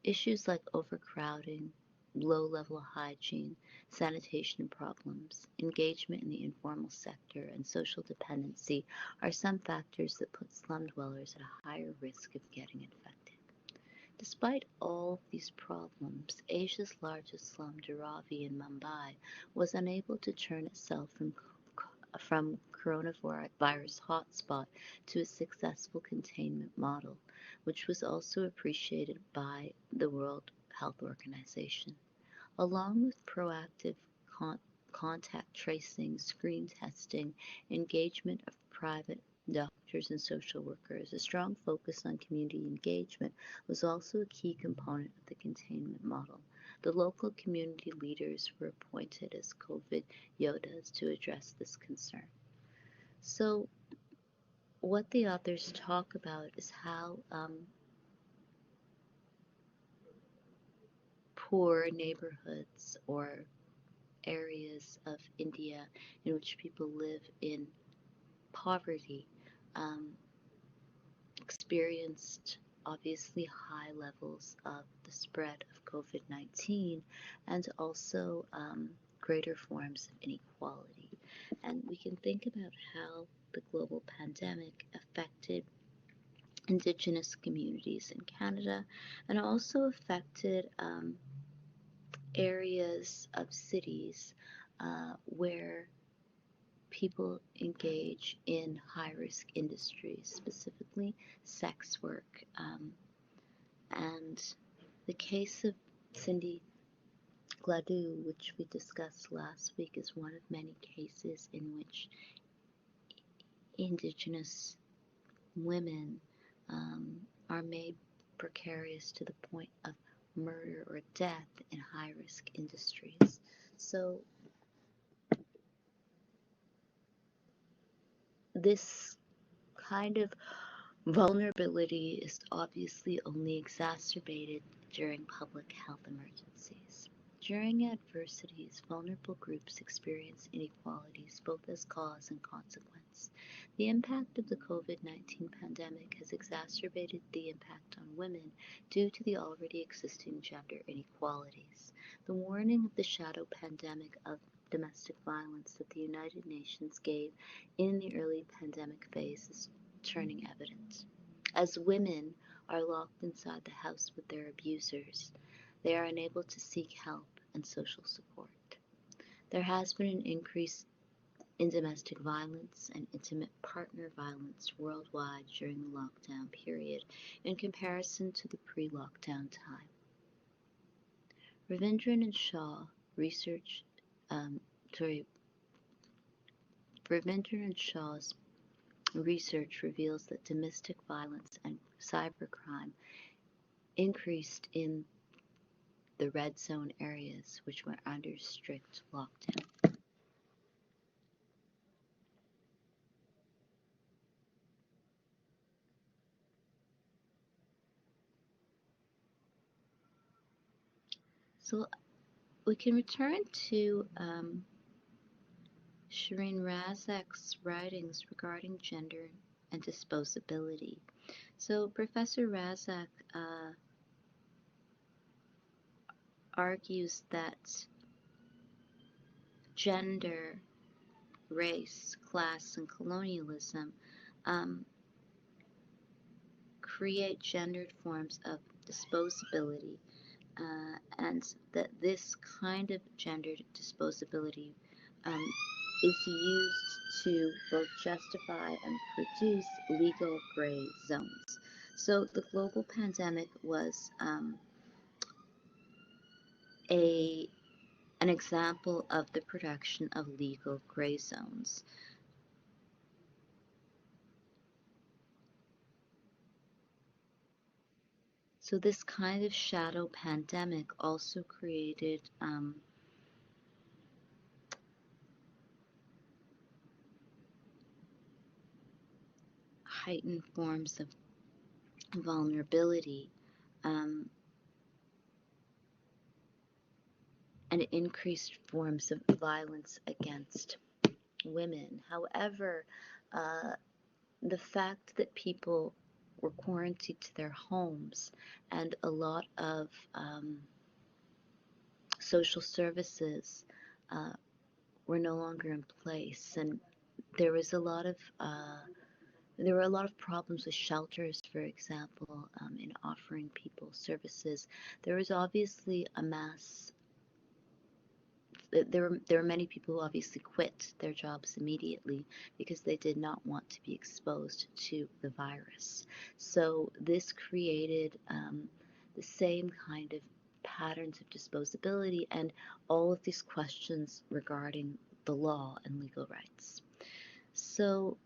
Issues like overcrowding, low-level hygiene, sanitation problems, engagement in the informal sector, and social dependency are some factors that put slum dwellers at a higher risk of getting infected. Despite all these problems, Asia's largest slum, Dharavi in Mumbai, was unable to turn itself from coronavirus hotspot to a successful containment model, which was also appreciated by the World Health Organization. Along with proactive contact tracing, screen testing, engagement of private doctors and social workers, a strong focus on community engagement was also a key component of the containment model. The local community leaders were appointed as COVID Yodas to address this concern. So what the authors talk about is how poor neighborhoods or areas of India in which people live in poverty experienced obviously high levels of the spread of COVID-19 and also greater forms of inequality. And we can think about how the global pandemic affected Indigenous communities in Canada and also affected areas of cities where people engage in high-risk industries, specifically sex work. And the case of Cindy Gladue, which we discussed last week, is one of many cases in which Indigenous women are made precarious to the point of murder or death in high-risk industries. So this kind of vulnerability is obviously only exacerbated during public health emergencies. During adversities, vulnerable groups experience inequalities both as cause and consequence. The impact of the COVID-19 pandemic has exacerbated the impact on women due to the already existing gender inequalities. The warning of the shadow pandemic of domestic violence that the United Nations gave in the early pandemic phase is turning evident. As women are locked inside the house with their abusers, they are unable to seek help and social support. There has been an increase in domestic violence and intimate partner violence worldwide during the lockdown period in comparison to the pre-lockdown time. Ravindran and Shaw research, Ravindran and Shaw's research reveals that domestic violence and cybercrime increased in the red zone areas which were under strict lockdown. So we can return to Shireen Razak's writings regarding gender and disposability. So Professor Razak argues that gender, race, class, and colonialism create gendered forms of disposability, and that this kind of gendered disposability is used to both justify and produce legal gray zones. So the global pandemic was an example of the production of legal gray zones. So this kind of shadow pandemic also created heightened forms of vulnerability and increased forms of violence against women. However, the fact that people were quarantined to their homes and a lot of social services were no longer in place, and there was a lot of there were a lot of problems with shelters, for example, in offering people services. There was obviously a mass. There were many people who obviously quit their jobs immediately because they did not want to be exposed to the virus. So this created the same kind of patterns of disposability and all of these questions regarding the law and legal rights. So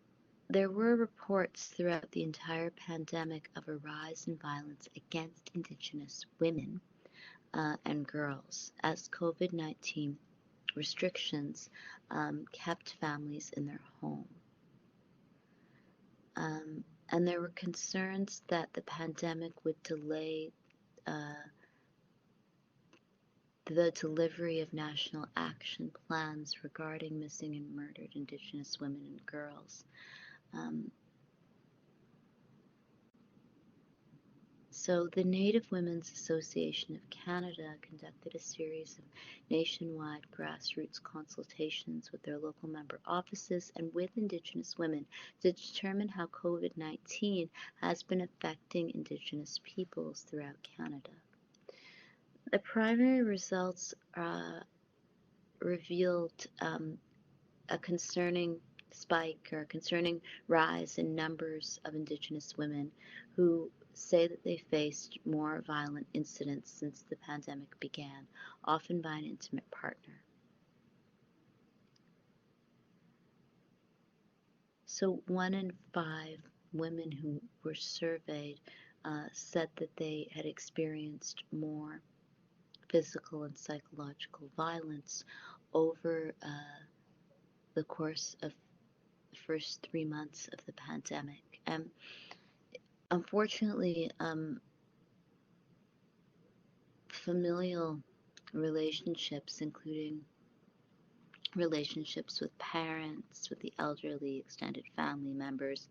there were reports throughout the entire pandemic of a rise in violence against Indigenous women and girls as COVID-19 restrictions kept families in their home. And there were concerns that the pandemic would delay the delivery of national action plans regarding missing and murdered Indigenous women and girls. So the Native Women's Association of Canada conducted a series of nationwide grassroots consultations with their local member offices and with Indigenous women to determine how COVID-19 has been affecting Indigenous peoples throughout Canada. The primary results revealed a concerning spike or a concerning rise in numbers of Indigenous women who say that they faced more violent incidents since the pandemic began, often by an intimate partner. So 1 in 5 women who were surveyed said that they had experienced more physical and psychological violence over the course of the first 3 months of the pandemic. And unfortunately, familial relationships, including relationships with parents, with the elderly, extended family members,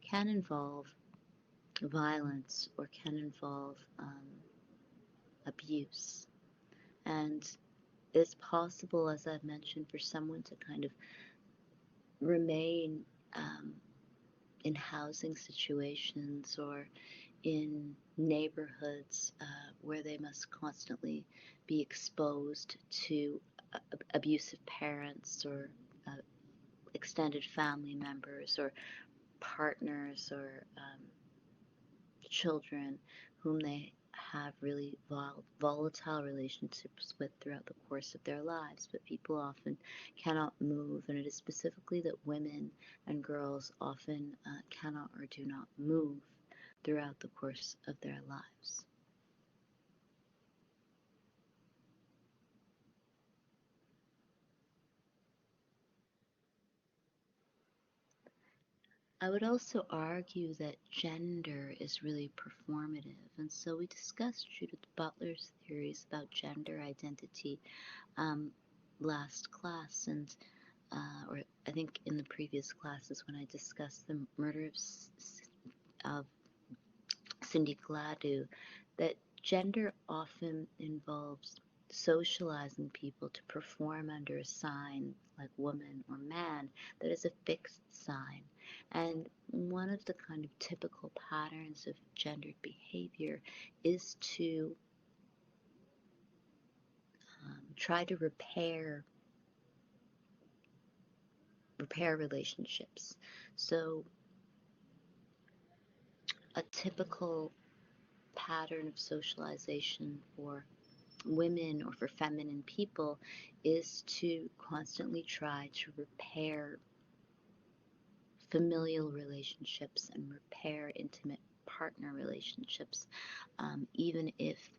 can involve violence or can involve abuse. And it's possible, as I've mentioned, for someone to kind of remain in housing situations or in neighborhoods where they must constantly be exposed to abusive parents or extended family members or partners or children whom they have really volatile relationships with throughout the course of their lives, but people often cannot move, and it is specifically that women and girls often cannot or do not move throughout the course of their lives. I would also argue that gender is really performative, and so we discussed Judith Butler's theories about gender identity last class, and or I think in the previous classes when I discussed the murder of Cindy Gladue, that gender often involves socializing people to perform under a sign like woman or man that is a fixed sign. And one of the kind of typical patterns of gendered behavior is to try to repair relationships. So a typical pattern of socialization for women or for feminine people is to constantly try to repair familial relationships and repair intimate partner relationships, even if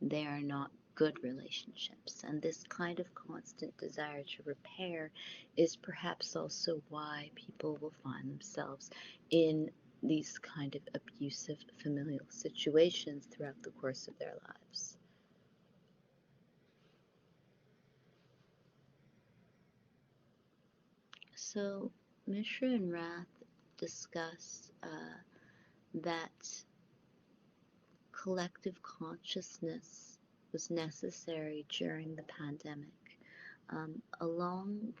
they are not good relationships. And this kind of constant desire to repair is perhaps also why people will find themselves in these kind of abusive familial situations throughout the course of their lives. So Mishra and Rath discuss that collective consciousness was necessary during the pandemic. Along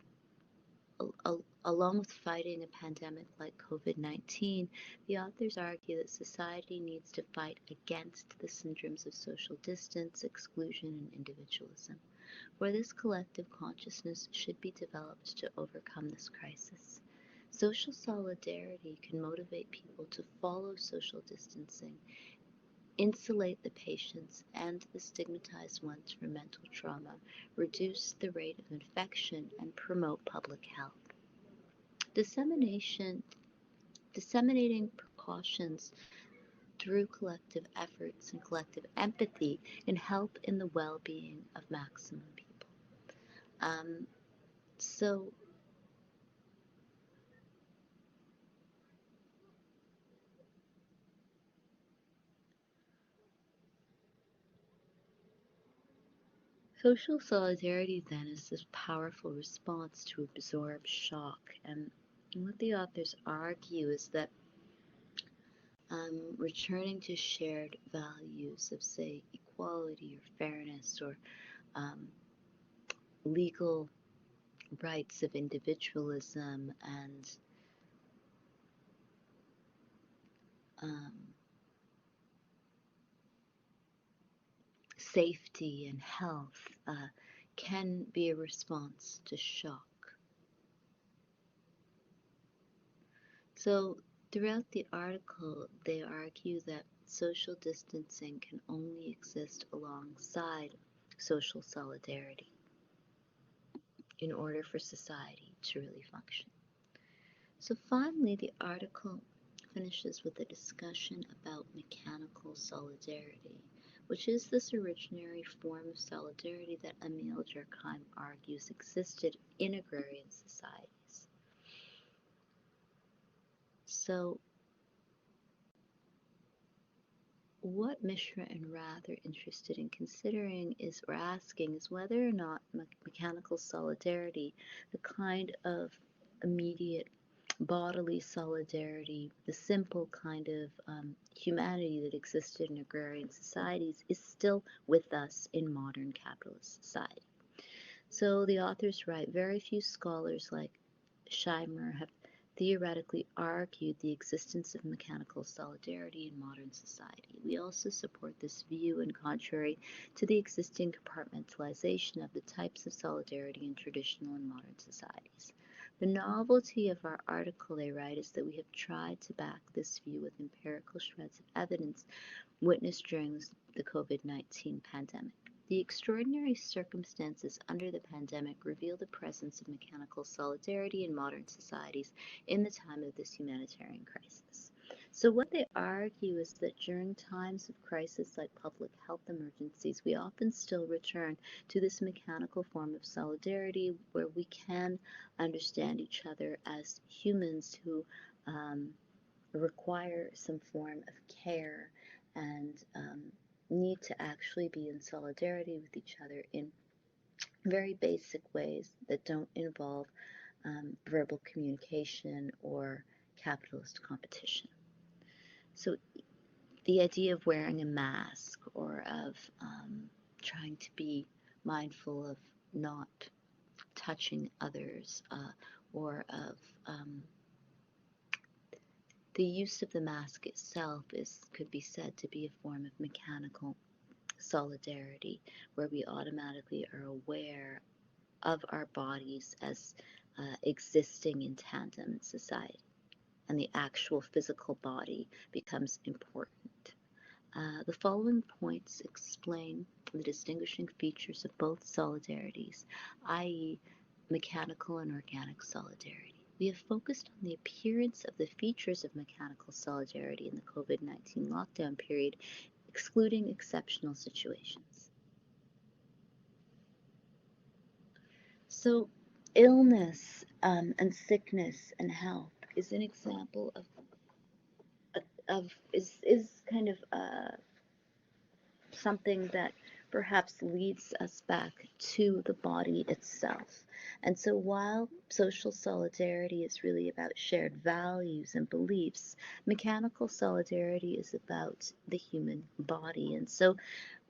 with fighting a pandemic like COVID-19, the authors argue that society needs to fight against the syndromes of social distance, exclusion, and individualism. For this collective consciousness should be developed to overcome this crisis. Social solidarity can motivate people to follow social distancing, insulate the patients and the stigmatized ones from mental trauma, reduce the rate of infection, and promote public health. Disseminating precautions through collective efforts and collective empathy can help in the well-being of maximum people. So social solidarity then is this powerful response to absorb shock, and what the authors argue is that returning to shared values of, say, equality or fairness or legal rights of individualism and safety and health can be a response to shock. So throughout the article, they argue that social distancing can only exist alongside social solidarity in order for society to really function. So finally, the article finishes with a discussion about mechanical solidarity, which is this originary form of solidarity that Emile Durkheim argues existed in agrarian societies. So, what Mishra and Rath are interested in considering is, or asking, is whether or not mechanical solidarity, the kind of immediate bodily solidarity, the simple kind of humanity that existed in agrarian societies, is still with us in modern capitalist society. So the authors write, very few scholars like Chinmayee have theoretically argued the existence of mechanical solidarity in modern society. We also support this view, and contrary to the existing compartmentalization of the types of solidarity in traditional and modern societies. The novelty of our article, they write, is that we have tried to back this view with empirical shreds of evidence witnessed during the COVID-19 pandemic. The extraordinary circumstances under the pandemic reveal the presence of mechanical solidarity in modern societies in the time of this humanitarian crisis. So what they argue is that during times of crisis like public health emergencies, we often still return to this mechanical form of solidarity where we can understand each other as humans who require some form of care and need to actually be in solidarity with each other in very basic ways that don't involve verbal communication or capitalist competition. So the idea of wearing a mask or of trying to be mindful of not touching others or of the use of the mask itself could be said to be a form of mechanical solidarity, where we automatically are aware of our bodies as existing in tandem in society, and the actual physical body becomes important. The following points explain the distinguishing features of both solidarities, i.e., mechanical and organic solidarity. We have focused on the appearance of the features of mechanical solidarity in the COVID-19 lockdown period, excluding exceptional situations. So, illness and sickness and health is an example is kind of something that perhaps leads us back to the body itself. And so while social solidarity is really about shared values and beliefs, mechanical solidarity is about the human body. And so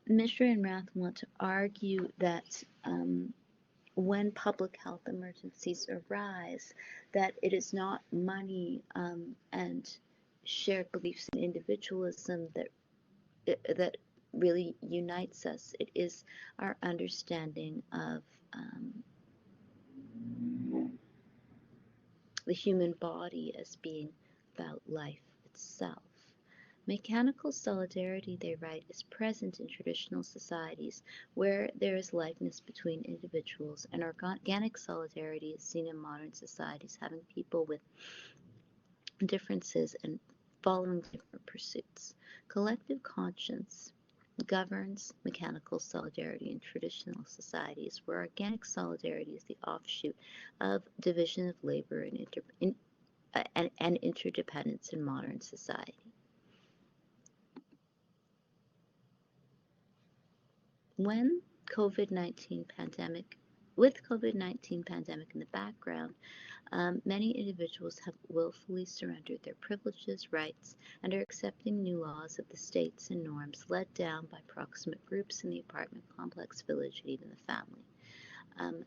Mishra and Rath want to argue that when public health emergencies arise, that it is not money and shared beliefs in individualism that really unites us. It is our understanding of the human body as being about life itself. Mechanical solidarity, they write, is present in traditional societies where there is likeness between individuals, and organic solidarity is seen in modern societies having people with differences and following different pursuits. Collective conscience governs mechanical solidarity in traditional societies, where organic solidarity is the offshoot of division of labor and interdependence in modern society. With COVID-19 pandemic in the background, many individuals have willfully surrendered their privileges, rights, and are accepting new laws of the states and norms led down by proximate groups in the apartment complex, village, and even the family.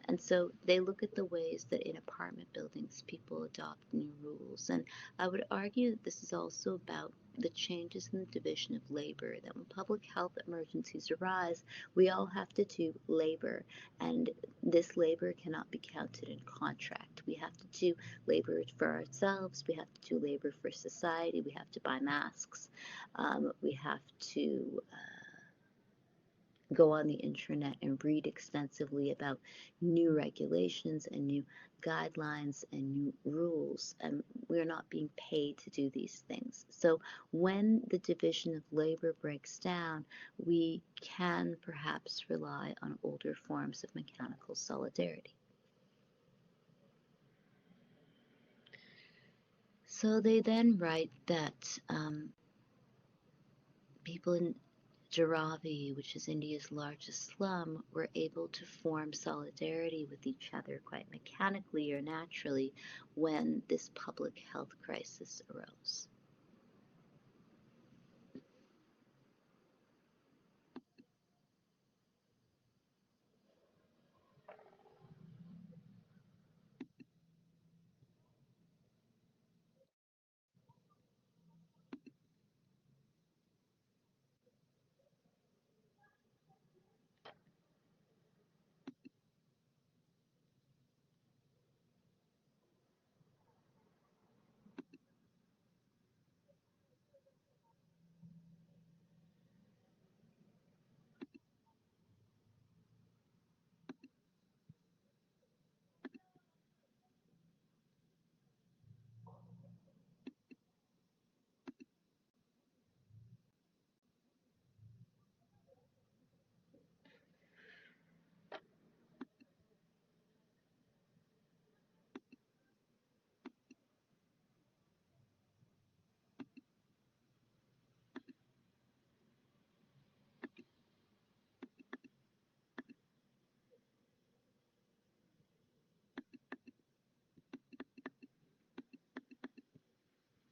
And so they look at the ways that in apartment buildings people adopt new rules. And I would argue that this is also about the changes in the division of labor, that when public health emergencies arise, we all have to do labor, and this labor cannot be counted in contract. We have to do labor for ourselves, we have to do labor for society, we have to buy masks, we have to go on the internet and read extensively about new regulations and new guidelines and new rules, and we're not being paid to do these things. So when the division of labor breaks down, we can perhaps rely on older forms of mechanical solidarity. So they then write that people in Dharavi, which is India's largest slum, were able to form solidarity with each other quite mechanically or naturally when this public health crisis arose.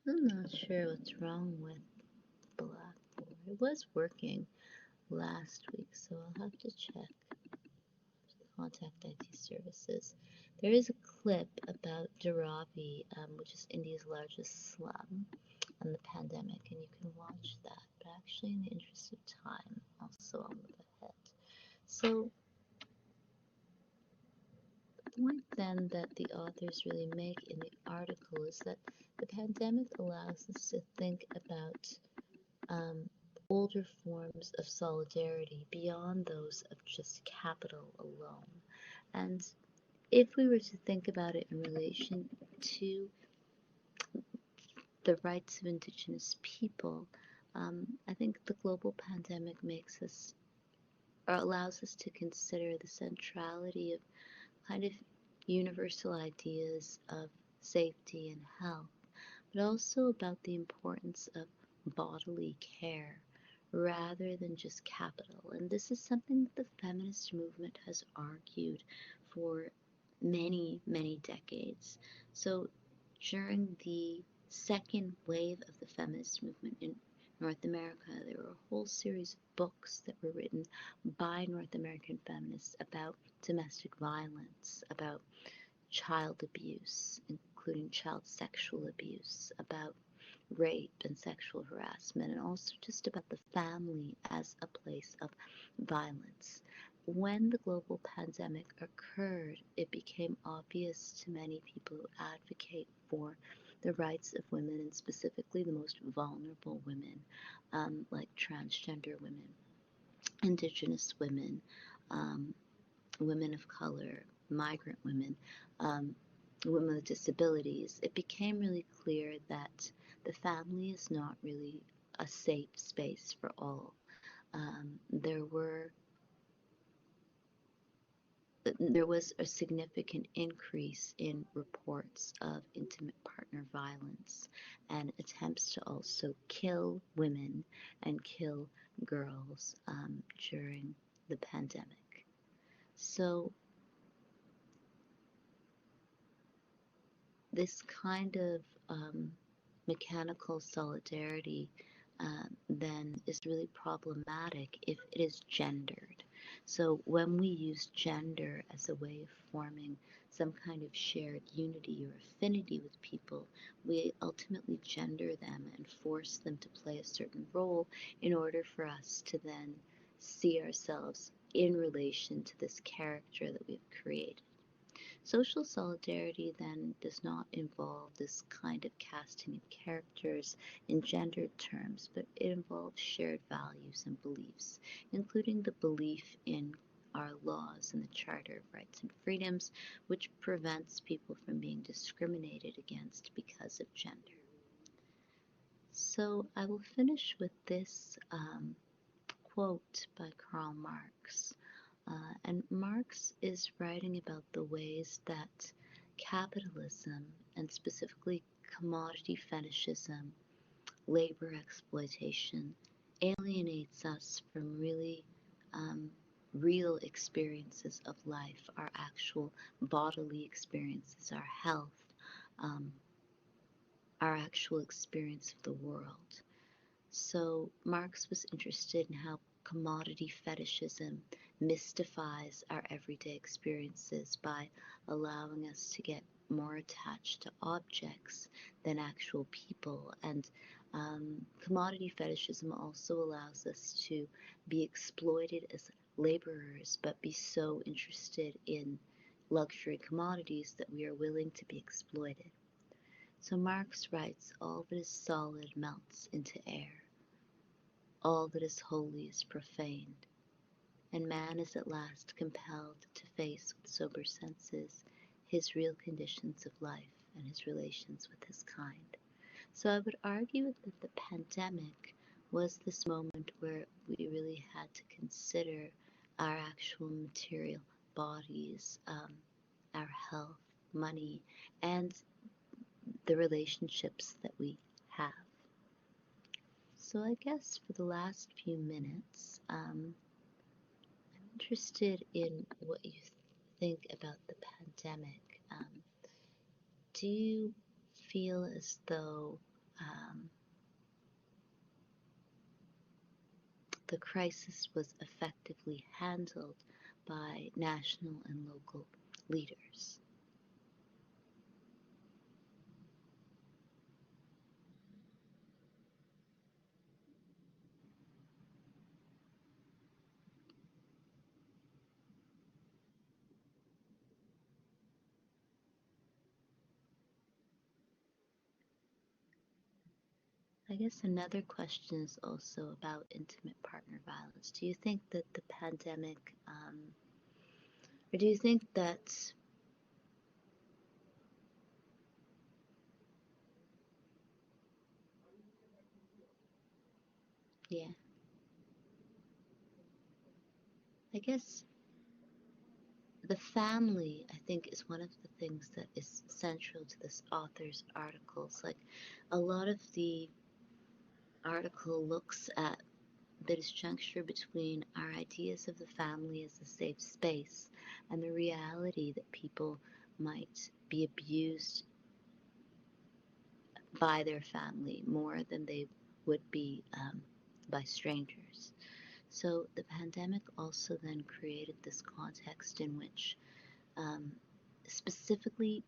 I'm not sure what's wrong with Blackboard. It was working last week, so I'll have to check. Contact IT services. There is a clip about Dharavi, which is India's largest slum, and the pandemic, and you can watch that. But actually, in the interest of time, also I'll move ahead. So the point then that the authors really make in the article is that the pandemic allows us to think about um, older forms of solidarity beyond those of just capital alone. And if we were to think about it in relation to the rights of Indigenous people, I think the global pandemic makes us or allows us to consider the centrality of kind of universal ideas of safety and health, but also about the importance of bodily care rather than just capital. And this is something that the feminist movement has argued for many, many decades. So during the second wave of the feminist movement in North America, there were a whole series of books that were written by North American feminists about domestic violence, about child abuse, including child sexual abuse, about rape and sexual harassment, and also just about the family as a place of violence. When the global pandemic occurred, it became obvious to many people who advocate for the rights of women, and specifically the most vulnerable women, like transgender women, Indigenous women, um, women of color, migrant women, um, women with disabilities, it became really clear that the family is not really a safe space for all. There was a significant increase in reports of intimate partner violence and attempts to also kill women and kill girls during the pandemic. So this kind of mechanical solidarity then is really problematic if it is gendered. So when we use gender as a way of forming some kind of shared unity or affinity with people, we ultimately gender them and force them to play a certain role in order for us to then see ourselves in relation to this character that we've created. Social solidarity then does not involve this kind of casting of characters in gendered terms, but it involves shared values and beliefs, including the belief in our laws and the Charter of Rights and Freedoms, which prevents people from being discriminated against because of gender. So I will finish with this quote by Karl Marx. And Marx is writing about the ways that capitalism, and specifically commodity fetishism, labor exploitation, alienates us from really real experiences of life, our actual bodily experiences, our health, um, our actual experience of the world. So Marx was interested in how commodity fetishism mystifies our everyday experiences by allowing us to get more attached to objects than actual people. And commodity fetishism also allows us to be exploited as laborers, but be so interested in luxury commodities that we are willing to be exploited. So Marx writes, all that is solid melts into air. All that is holy is profaned, and man is at last compelled to face with sober senses his real conditions of life and his relations with his kind. So I would argue that the pandemic was this moment where we really had to consider our actual material bodies, our health, money, and the relationships that we have. So I guess for the last few minutes, I'm interested in what you think about the pandemic. Do you feel as though the crisis was effectively handled by national and local leaders? I guess another question is also about intimate partner violence. Do you think that the pandemic, or do you think that, yeah, I guess the family, I think, is one of the things that is central to this author's articles. Like, a lot of the article looks at the disjuncture between our ideas of the family as a safe space and the reality that people might be abused by their family more than they would be by strangers. So the pandemic also then created this context in which specifically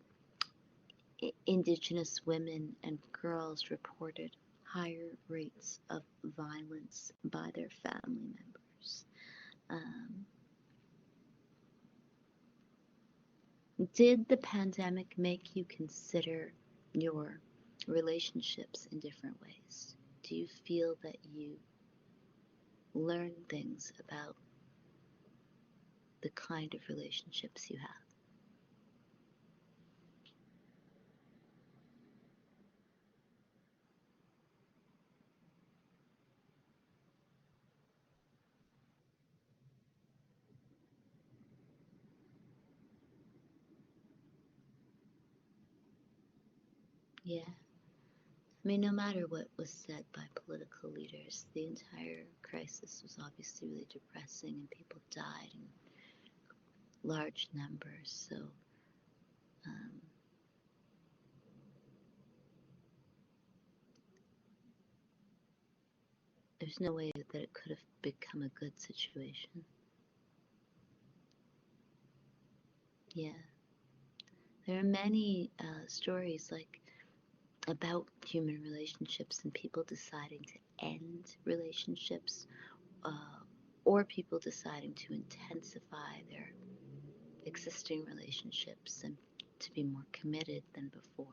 Indigenous women and girls reported higher rates of violence by their family members. Um, did the pandemic make you consider your relationships in different ways? Do you feel that you learned things about the kind of relationships you have? Yeah. I mean, no matter what was said by political leaders, the entire crisis was obviously really depressing and people died in large numbers. So um, there's no way that it could have become a good situation. Yeah. There are many stories like about human relationships and people deciding to end relationships, or people deciding to intensify their existing relationships and to be more committed than before.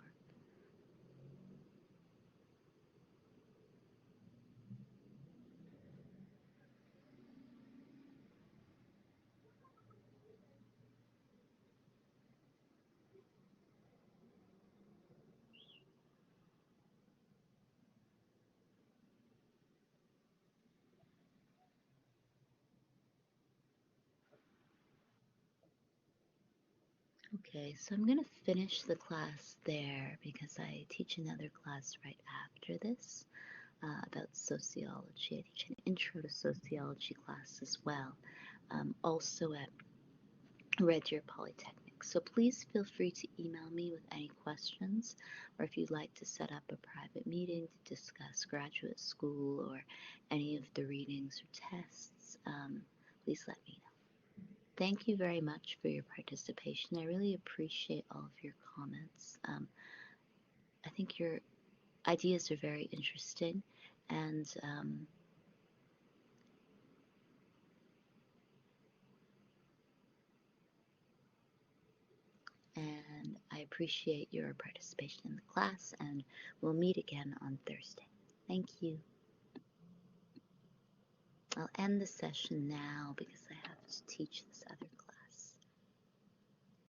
Okay, so I'm going to finish the class there because I teach another class right after this about sociology. I teach an intro to sociology class as well, also at Red Deer Polytechnic. So please feel free to email me with any questions, or if you'd like to set up a private meeting to discuss graduate school or any of the readings or tests, please let me know. Thank you very much for your participation. I really appreciate all of your comments. I think your ideas are very interesting, and I appreciate your participation in the class, and we'll meet again on Thursday. Thank you. I'll end the session now because I have to teach this other class.